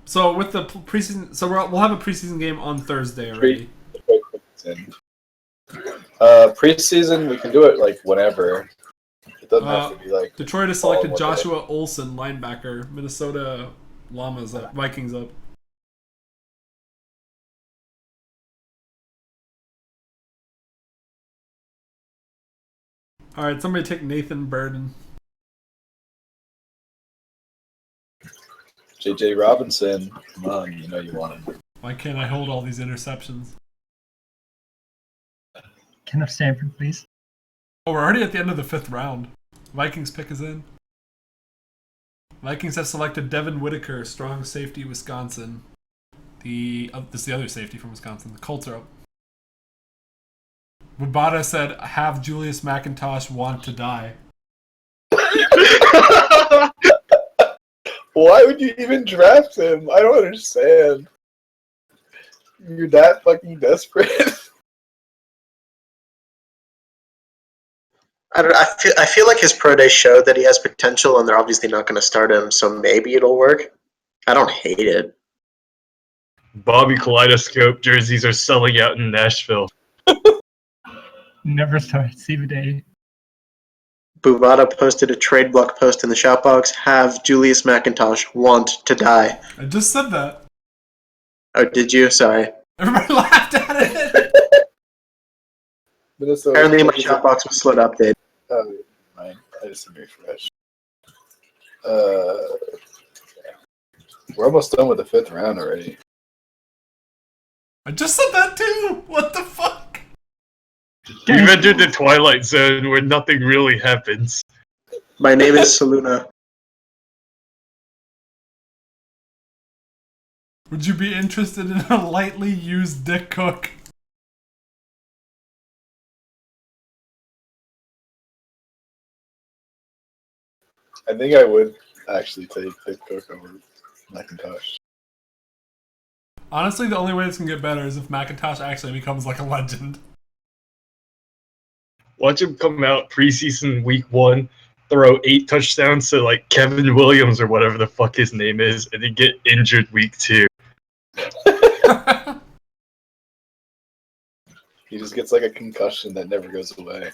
So with the preseason, so we'll have a preseason game on Thursday already. Preseason, we can do it like whenever. It doesn't have to be like. Detroit has selected all in one day. Joshua Olsen, linebacker. Minnesota Llamas up. Vikings up. All right, somebody take Nathan Burden. J.J. Robinson, come on, you know you want him. Why can't I hold all these interceptions? Can I have Stanford, please? Oh, we're already at the end of the 5th round. Vikings pick is in. Vikings have selected Devin Whitaker, strong safety, Wisconsin. This is the other safety from Wisconsin. The Colts are up. Wabata said, have Julius McIntosh want to die. Why would you even draft him? I don't understand. You're that fucking desperate. I feel like his pro day showed that he has potential, and they're obviously not going to start him. So maybe it'll work. I don't hate it. Bobby Kaleidoscope jerseys are selling out in Nashville. Never start. Save a day. Buvada posted a trade block post in the shout box. Have Julius McIntosh want to die? I just said that. Oh, did you? Sorry. Everybody laughed at it. Minnesota. Apparently my shout box was slow to update. Oh, mine. I just didn't refresh. We're almost done with the 5th round already. I just said that too. What the fuck? We've entered the Twilight Zone where nothing really happens. My name is Saluna. Would you be interested in a lightly used Dick Cook? I think I would actually take Dick Cook over McIntosh. Honestly, the only way this can get better is if McIntosh actually becomes like a legend. Watch him come out preseason week 1, throw 8 touchdowns to like Kevin Williams or whatever the fuck his name is, and then get injured week 2. He just gets like a concussion that never goes away.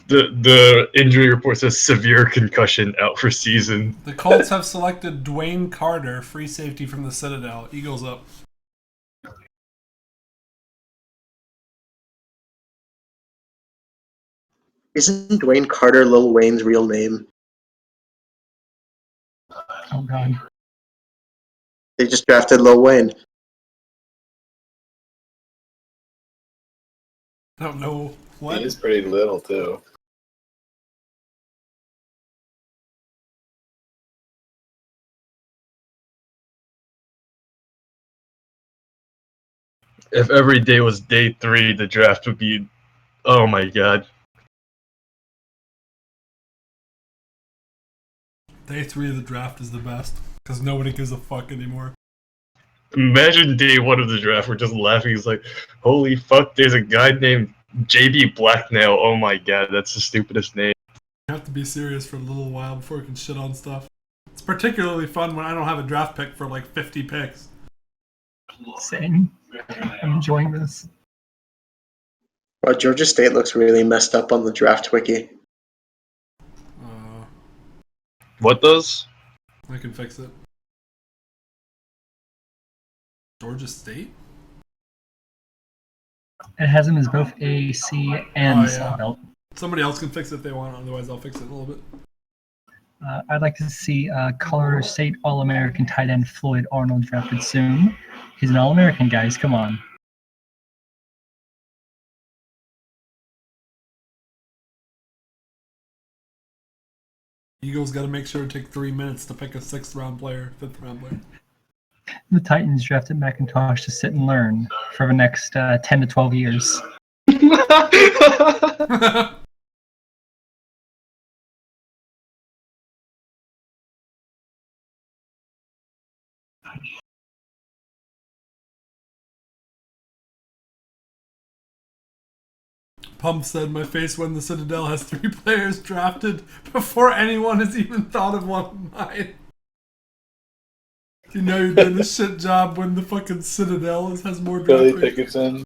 The injury report says severe concussion, out for season. The Colts have selected Dwayne Carter, free safety from the Citadel. Eagles up. Isn't Dwayne Carter Lil Wayne's real name? Oh god. They just drafted Lil Wayne. I don't know what. He is pretty little too. If every day was day 3, the draft would be, oh my god. Day 3 of the draft is the best because nobody gives a fuck anymore. Imagine day 1 of the draft, we're just laughing. He's like, holy fuck, there's a guy named JB Blacknail. Oh my god, that's the stupidest name. You have to be serious for a little while before you can shit on stuff. It's particularly fun when I don't have a draft pick for like 50 picks. Same. I'm enjoying this. Wow, Georgia State looks really messed up on the draft wiki. What does? I can fix it. Georgia State? It has him as both AC and Oh, yeah. Sun Belt. Somebody else can fix it if they want, otherwise I'll fix it in a little bit. I'd like to see Colorado State All-American tight end Floyd Arnold drafted soon. He's an All-American, guys. Come on. Eagles got to make sure to take 3 minutes to pick a 6th round player, 5th round player. The Titans drafted McIntosh to sit and learn for the next 10 to 12 years. Pump said my face when the Citadel has 3 players drafted before anyone has even thought of one of mine. You know you're doing a shit job when the fucking Citadel has more draft Billy picks. Dickinson.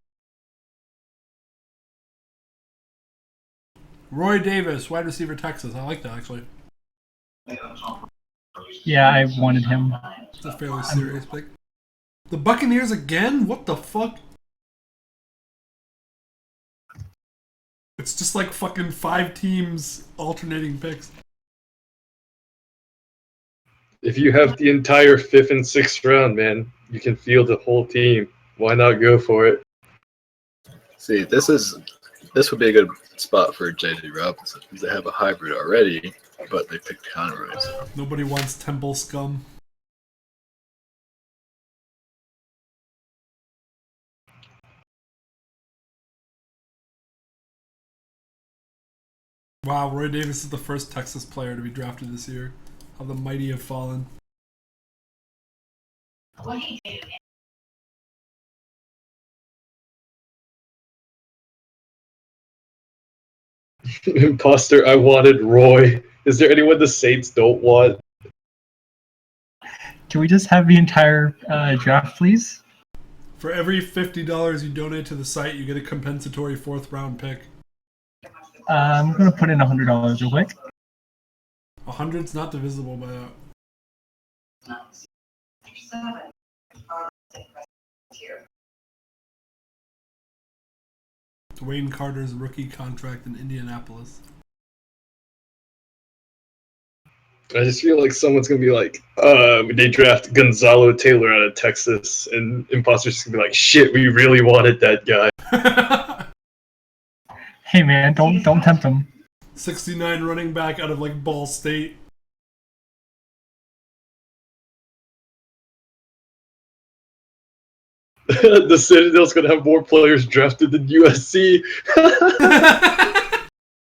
Roy Davis, wide receiver, Texas. I like that actually. Yeah, I wanted him. It's a fairly serious pick. The Buccaneers again? What the fuck? It's just like fucking 5 teams alternating picks. If you have the entire 5th and 6th round, man, you can field the whole team. Why not go for it? See, this would be a good spot for J.J. Robinson because they have a hybrid already, but they picked Conroy. So. Nobody wants Temple scum. Wow, Roy Davis is the first Texas player to be drafted this year. How the mighty have fallen. Imposter, I wanted Roy. Is there anyone the Saints don't want? Can we just have the entire draft, please? For every $50 you donate to the site, you get a compensatory 4th round pick. I'm going to put in $100 real quick. 100's not divisible by that. Dwayne Carter's rookie contract in Indianapolis. I just feel like someone's gonna be like, they draft Gonzalo Taylor out of Texas, and Imposter's just gonna be like, shit, we really wanted that guy. Hey man, don't tempt him. 69 running back out of like Ball State. The Citadel's gonna have more players drafted than USC.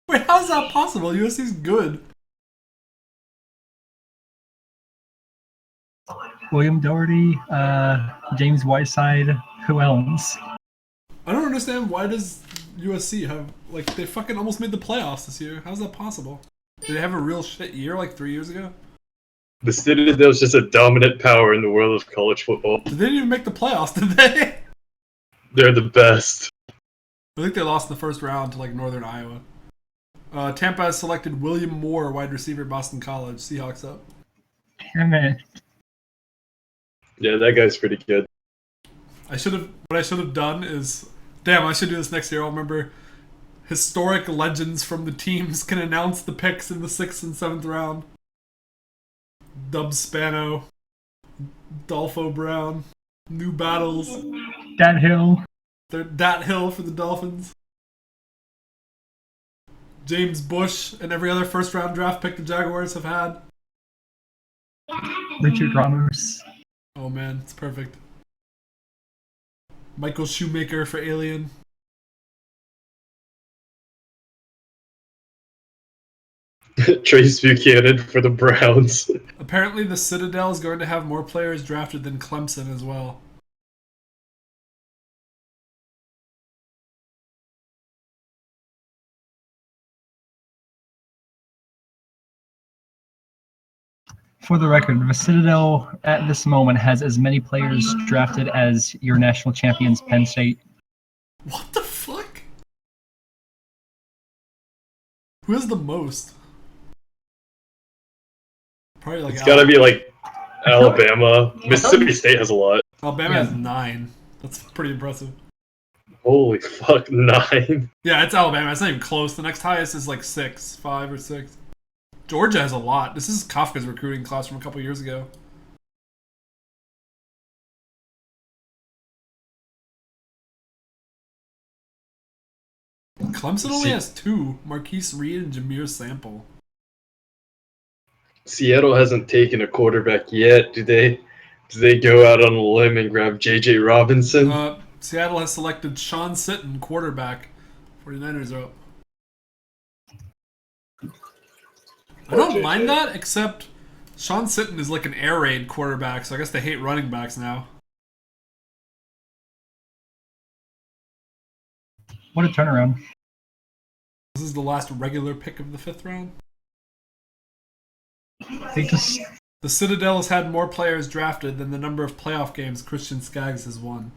Wait, how is that possible? USC's good. William Doherty, James Whiteside, who else? I don't understand, why does USC have, like, they fucking almost made the playoffs this year. How's that possible? Did they have a real shit year like 3 years ago? The Citadel's just a dominant power in the world of college football. They didn't even make the playoffs, did they? They're the best. I think they lost in the first round to, like, Northern Iowa. Tampa has selected William Moore, wide receiver, Boston College. Seahawks up. Damn it. Yeah, that guy's pretty good. What I should have done is, damn, I should do this next year. I'll remember historic legends from the teams can announce the picks in the 6th and 7th round. Dub Spano, Dolpho Brown, New Battles, Dat Hill. Dat Hill for the Dolphins, James Bush, and every other first round draft pick the Jaguars have had. Richard Ramos. Oh man, it's perfect. Michael Shoemaker for Alien. Trace Buchanan for the Browns. Apparently the Citadel is going to have more players drafted than Clemson as well. For the record, the Citadel at this moment has as many players drafted as your national champions, Penn State. What the fuck? Who has the most? Probably like It's gotta be like Alabama. Mississippi State has a lot. Alabama Yeah. has 9. That's pretty impressive. Holy fuck, 9. Yeah, it's Alabama. It's not even close. The next highest is like 6, 5 or 6. Georgia has a lot. This is Kafka's recruiting class from a couple years ago. Clemson only has 2. Marquise Reed and Jameer Sample. Seattle hasn't taken a quarterback yet. Do they go out on a limb and grab J.J. Robinson? Seattle has selected Sean Sitton, quarterback. 49ers are up. I don't mind that, except Sean Sitton is like an air raid quarterback, so I guess they hate running backs now. What a turnaround. This is the last regular pick of the 5th round. The Citadel has had more players drafted than the number of playoff games Christian Skaggs has won.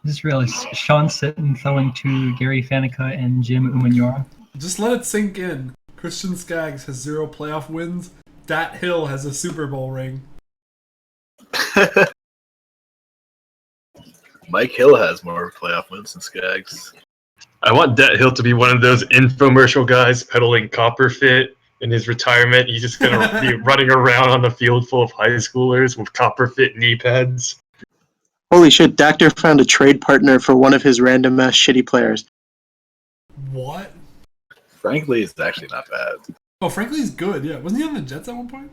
Just realized Sean Sitton throwing to Gary Faneca and Jim Umanura. Just let it sink in. Christian Skaggs has 0 playoff wins. Dat Hill has a Super Bowl ring. Mike Hill has more playoff wins than Skaggs. I want Dat Hill to be one of those infomercial guys peddling copper fit in his retirement. He's just gonna be running around on the field full of high schoolers with copper fit knee pads. Holy shit, Doctor found a trade partner for one of his random ass shitty players. What? Frankly, it's actually not bad. Oh, frankly, he's good, yeah. Wasn't he on the Jets at one point?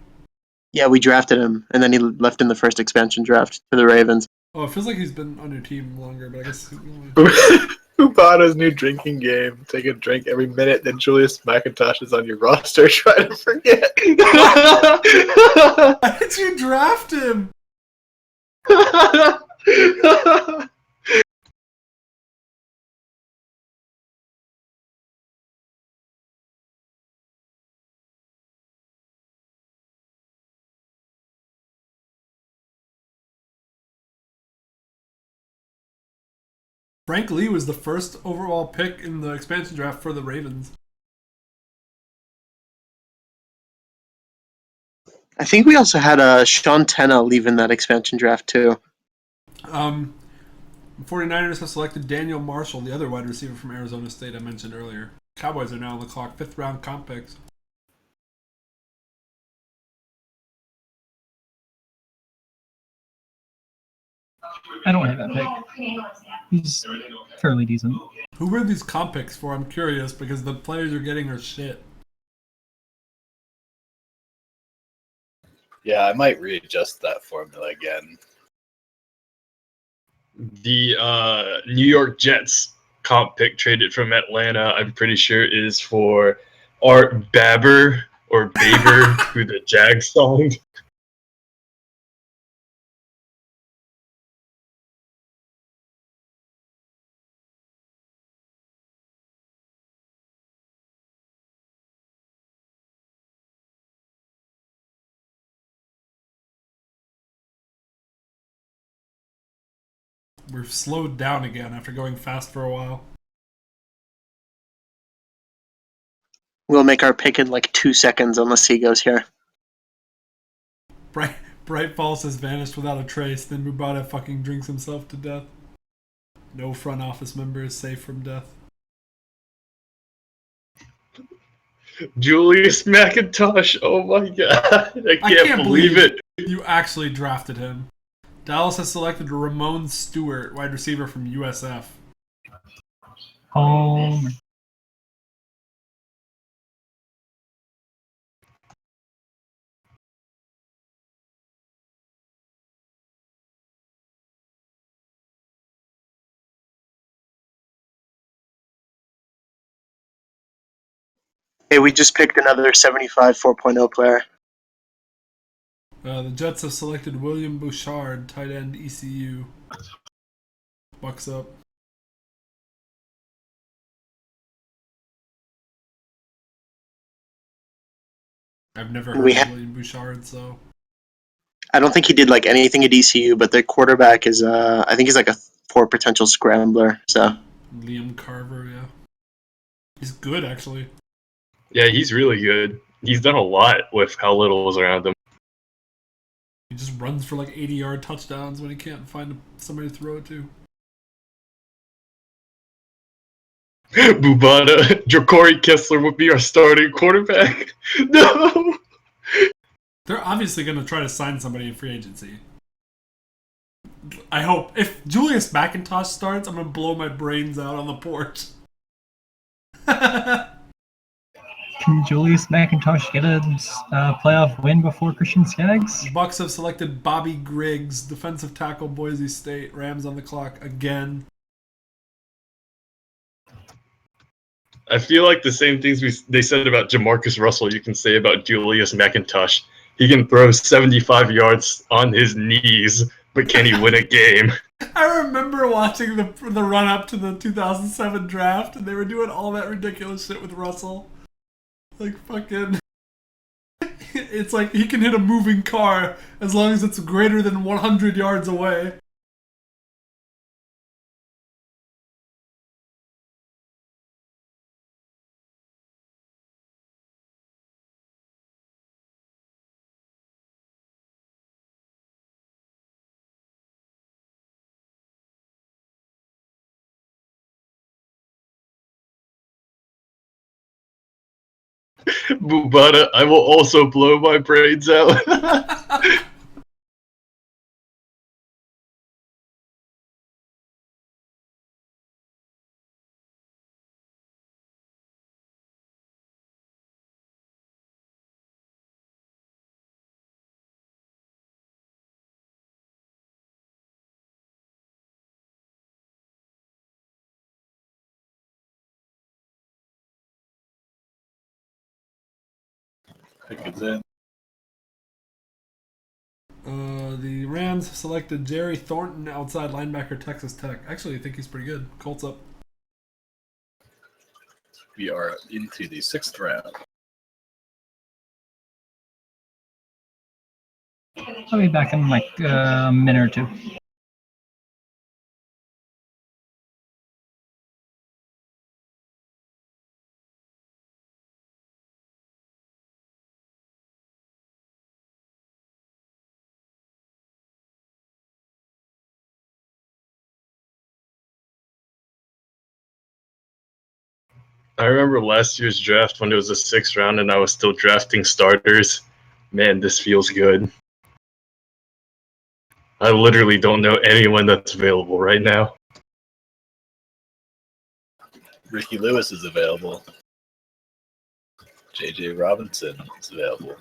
Yeah, we drafted him, and then he left in the first expansion draft to the Ravens. Oh, it feels like he's been on your team longer, but I guess... Who bought his new drinking game? Take a drink every minute, then Julius McIntosh is on your roster. Try to forget. Why did you draft him? Frank Lee was the first overall pick in the expansion draft for the Ravens. I think we also had Sean Tenna leaving that expansion draft too. 49ers have selected Daniel Marshall, the other wide receiver from Arizona State I mentioned earlier. Cowboys are now on the clock, 5th round comp picks. I don't have that pick. He's fairly decent. Who were these comp picks for? I'm curious because the players you're getting are shit. Yeah, I might readjust that formula again. The New York Jets comp pick traded from Atlanta, I'm pretty sure, is for Art Baber or Baber, who the Jags signed. We're slowed down again after going fast for a while. We'll make our pick in like 2 seconds unless he goes here. Bright Falls has vanished without a trace, then Mubata fucking drinks himself to death. No front office member is safe from death. Julius McIntosh, oh my god. I can't believe it. You actually drafted him. Dallas has selected Ramon Stewart, wide receiver from USF. Home. Hey, we just picked another 75 4.0 player. The Jets have selected William Bouchard, tight end ECU. Bucks up. I've never heard of William Bouchard, so. I don't think he did like anything at ECU, but their quarterback is I think he's like a 4 potential scrambler. So Liam Carver, yeah. He's good, actually. Yeah, he's really good. He's done a lot with how little was around him. He just runs for like 80-yard touchdowns when he can't find somebody to throw it to. Bubata, Ja'Cory Kessler would be our starting quarterback. No! They're obviously going to try to sign somebody in free agency. I hope. If Julius McIntosh starts, I'm going to blow my brains out on the porch. Can Julius McIntosh get a playoff win before Christian Skaggs? Bucks have selected Bobby Griggs, defensive tackle, Boise State. Rams on the clock again. I feel like the same things they said about Jamarcus Russell, you can say about Julius McIntosh. He can throw 75 yards on his knees, but can he win a game? I remember watching the run-up to the 2007 draft, and they were doing all that ridiculous shit with Russell. Like, fucking... It's like he can hit a moving car as long as it's greater than 100 yards away. Bubata, I will also blow my brains out. Pick is in. The Rams have selected Jerry Thornton, outside linebacker, Texas Tech. Actually, I think he's pretty good. Colts up. We are into the 6th round. I'll be back in like a minute or two. I remember last year's draft when it was the 6th round and I was still drafting starters. Man, this feels good. I literally don't know anyone that's available right now. Ricky Lewis is available. J.J. Robinson is available.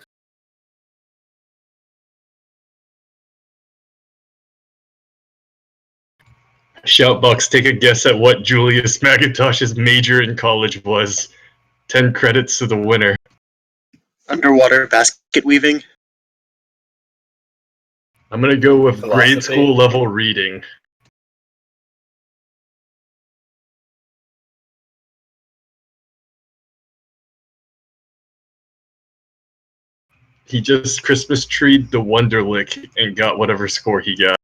Shoutbox, take a guess at what Julius McIntosh's major in college was. 10 credits to the winner. Underwater basket weaving. I'm gonna go with grade Philosophy. school level reading. He just Christmas treed the Wonderlick and got whatever score he got.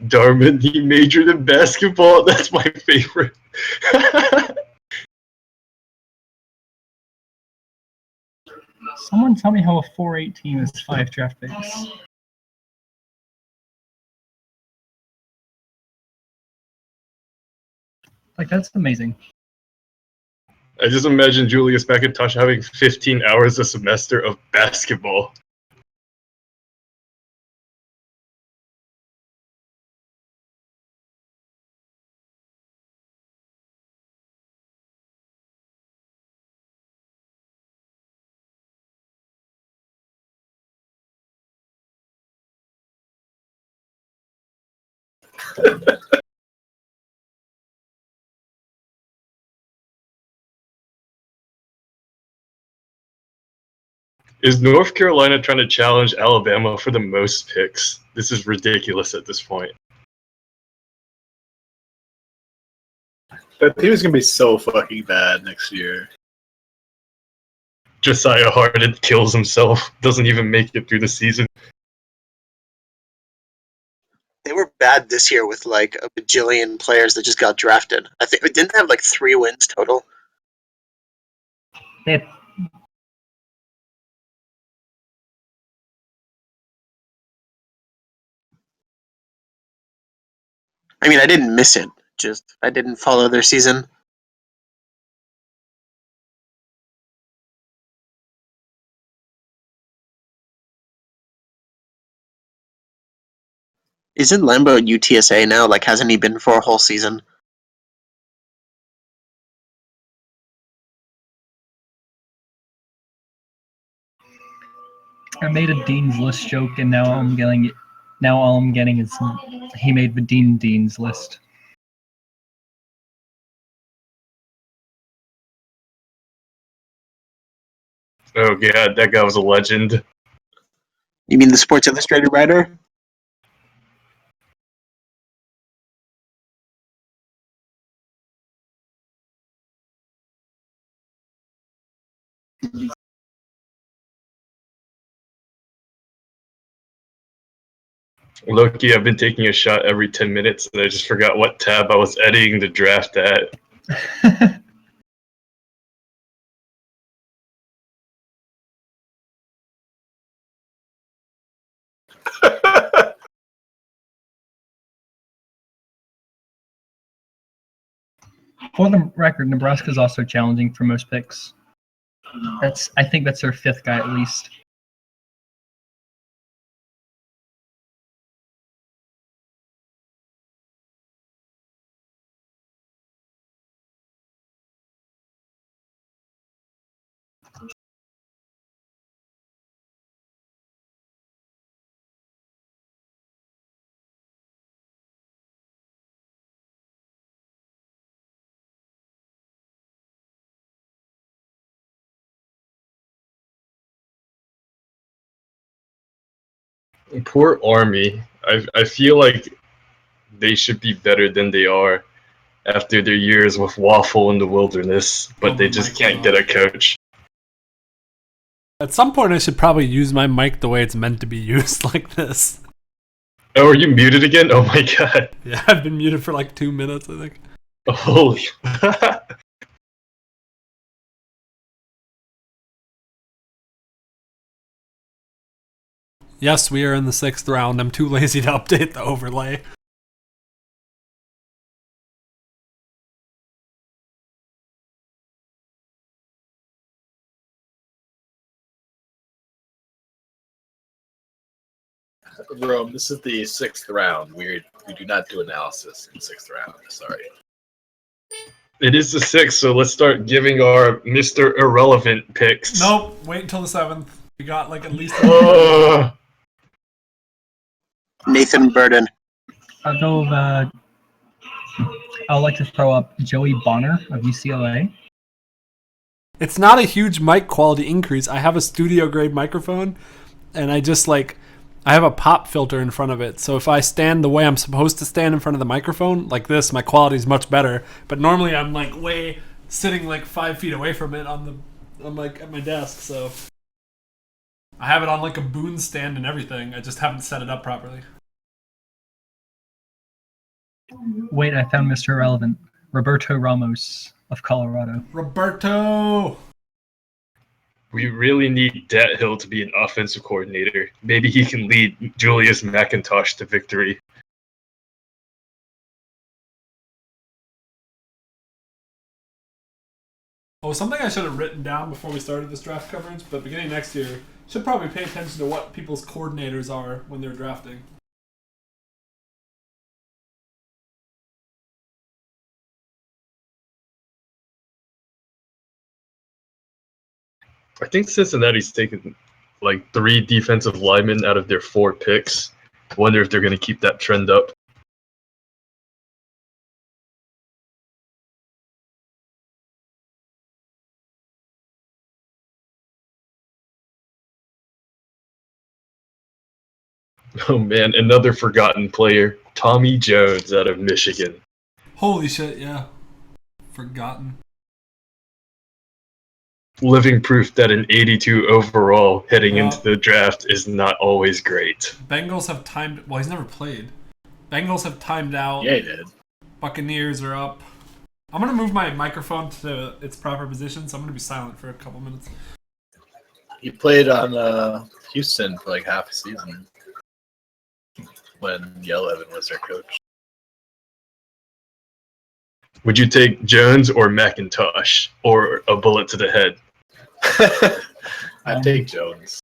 Darman, he majored in basketball. That's my favorite. Someone tell me how a 4-8 team is 5 draft picks. Like, that's amazing. I just imagine Julius McIntosh having 15 hours a semester of basketball. Is North Carolina trying to challenge Alabama for the most picks? This is ridiculous at this point. That team is gonna be so fucking bad next year. Josiah Harden kills himself, doesn't even make it through the season. They were bad this year with like a bajillion players that just got drafted. I think didn't they have like 3 wins total. They had, I mean, I didn't miss it. Just I didn't follow their season. Isn't Lambo at UTSA now? Like, hasn't he been for a whole season? I made a Dean's List joke, and now I'm getting it. Now all I'm getting is he made the Dean's List. Oh god, that guy was a legend. You mean the Sports Illustrated writer? Loki, I've been taking a shot every 10 minutes, and I just forgot what tab I was editing the draft at. For the record, Nebraska is also challenging for most picks. I think that's their 5th guy at least. Poor Army. I feel like they should be better than they are after their years with Waffle in the wilderness, but they just can't get a coach. At some point, I should probably use my mic the way it's meant to be used, like this. Oh, are you muted again? Oh my god. Yeah, I've been muted for like 2 minutes, I think. Holy. Yes, we are in the 6th round. I'm too lazy to update the overlay. Rome, this is the 6th round. We do not do analysis in the 6th round. Sorry. It is the 6th, so let's start giving our Mr. Irrelevant picks. Nope. Wait until the 7th. We got like at least. Nathan Burden. I'll go. I would like to throw up Joey Bonner of UCLA. It's not a huge mic quality increase. I have a studio grade microphone, and I have a pop filter in front of it. So if I stand the way I'm supposed to stand in front of the microphone, like this, my quality is much better. But normally I'm like sitting like 5 feet away from it I'm like at my desk. So I have it on like a Boone stand and everything. I just haven't set it up properly. Wait, I found Mr. Irrelevant. Roberto Ramos of Colorado. Roberto! We really need Dat Hill to be an offensive coordinator. Maybe he can lead Julius McIntosh to victory. Oh, something I should have written down before we started this draft coverage, but beginning next year, should probably pay attention to what people's coordinators are when they're drafting. I think Cincinnati's taken like 3 defensive linemen out of their 4 picks. I wonder if they're going to keep that trend up. Oh man, another forgotten player, Tommy Jones out of Michigan. Holy shit, yeah. Forgotten. Living proof that an 82 overall heading into the draft is not always great. Bengals have timed... Well, he's never played. Bengals have timed out. Yeah, he did. Buccaneers are up. I'm going to move my microphone to its proper position, so I'm going to be silent for a couple minutes. He played on Houston for like half a season when Yell Evan was their coach. Would you take Jones or McIntosh or a bullet to the head? I'd take Jones.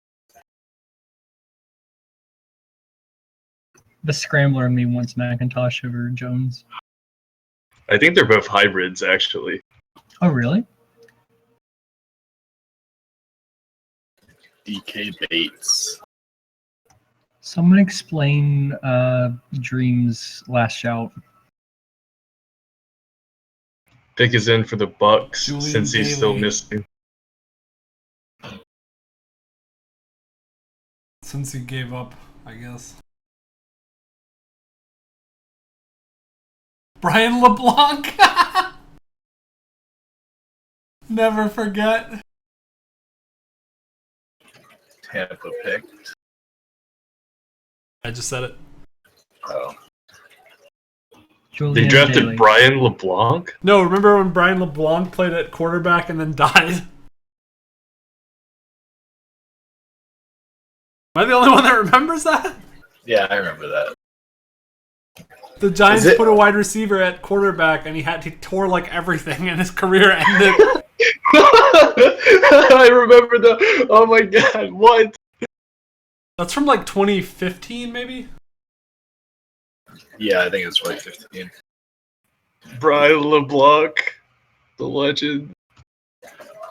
The scrambler in me wants McIntosh over Jones. I think they're both hybrids, actually. Oh, really? DK Bates. Someone explain Dream's last shout. Pick is in for the Bucks Julian since he's still Bailey. missing. Since he gave up, I guess. Brian LeBlanc! Never forget. Tampa picked. I just said it. Oh. Julian They drafted Bailey. Brian LeBlanc? No, remember when Brian LeBlanc played at quarterback and then died? Am I the only one that remembers that? Yeah, I remember that. The Giants put a wide receiver at quarterback and he tore like everything and his career ended. I remember the. Oh my god, what? That's from like 2015 maybe? Yeah, I think it was 2015. Brian LeBlanc, the legend.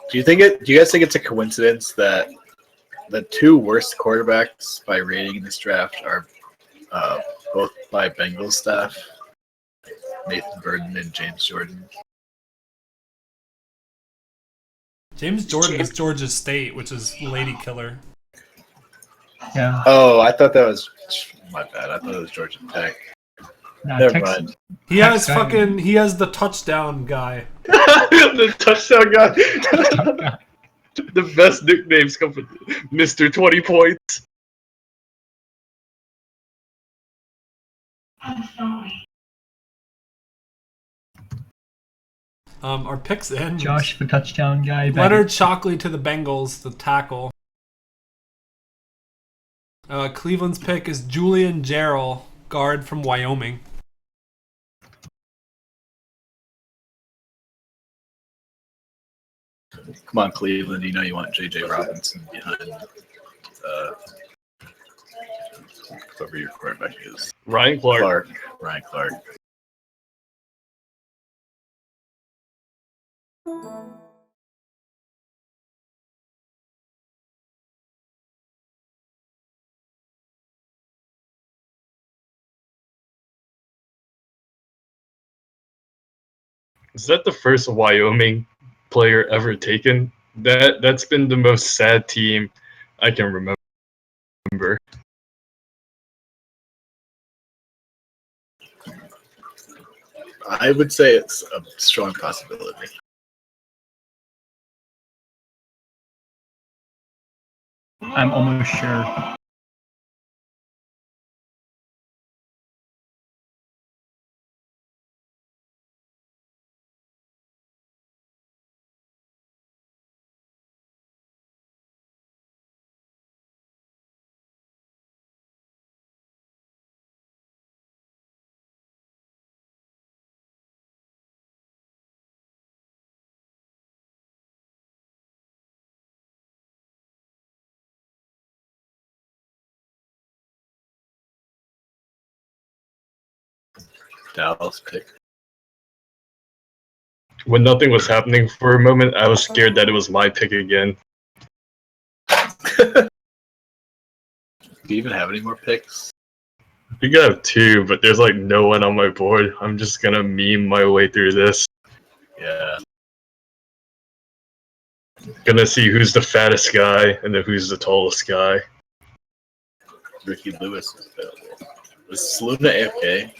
Do you guys think it's a coincidence that the 2 worst quarterbacks by rating in this draft are both by Bengals staff? Nathan Burden and James Jordan. James Jordan is Georgia State, which is Lady Killer. Yeah. Oh, I thought that was my bad. I thought it was Georgia Tech. Nah, Never Texas- mind. He has Texas- he has the touchdown guy. The touchdown guy. The best nicknames come from Mr. 20 Points. Our picks in. Josh, the touchdown guy. Leonard Shockley to the Bengals, the tackle. Cleveland's pick is Julian Jarrell, guard from Wyoming. Come on, Cleveland. You know you want J.J. Robinson behind Whoever your quarterback is. Ryan Clark. Ryan Clark. Is that the first Wyoming player ever taken? That's been the most sad team I can remember. I would say it's a strong possibility. I'm almost sure. Dallas pick. When nothing was happening for a moment, I was scared that it was my pick again. Do you even have any more picks? I think I have 2, but there's like no one on my board. I'm just gonna meme my way through this. Yeah. Gonna see who's the fattest guy and then who's the tallest guy. Ricky Lewis was available. Was Saluna AFK?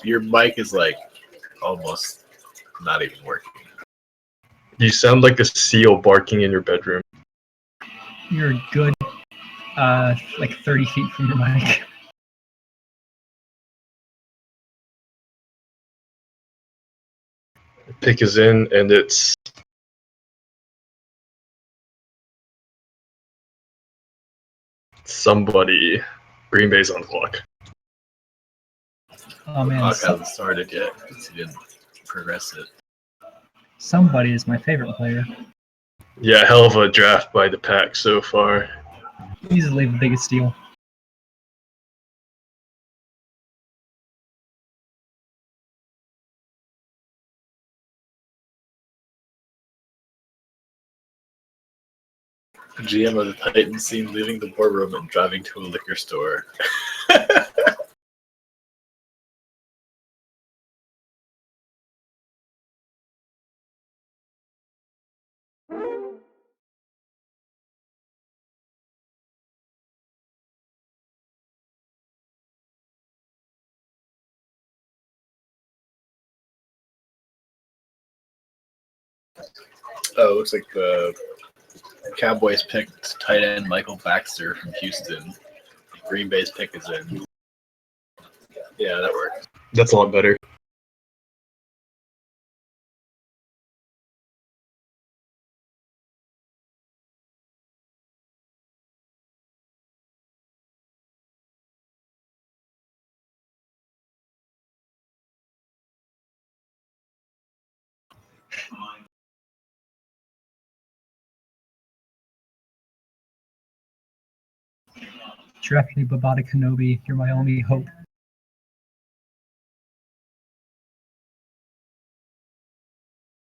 Your mic is like almost not even working. You sound like a seal barking in your bedroom. You're good. Like 30 feet from your mic. Pick is in, and it's somebody. Green Bay's on the clock. Oh man, Clock hasn't started yet because he didn't progress it. somebody is my favorite player. Yeah, hell of a draft by the pack so far. Easily the biggest steal. GM of the Titans seen leaving the boardroom and driving to a liquor store. Oh, it looks like the Cowboys picked tight end Michael Baxter from Houston. Green Bay's pick is in. Yeah, that works. That's a lot better. Draft me Babata Kenobi. You're my only hope.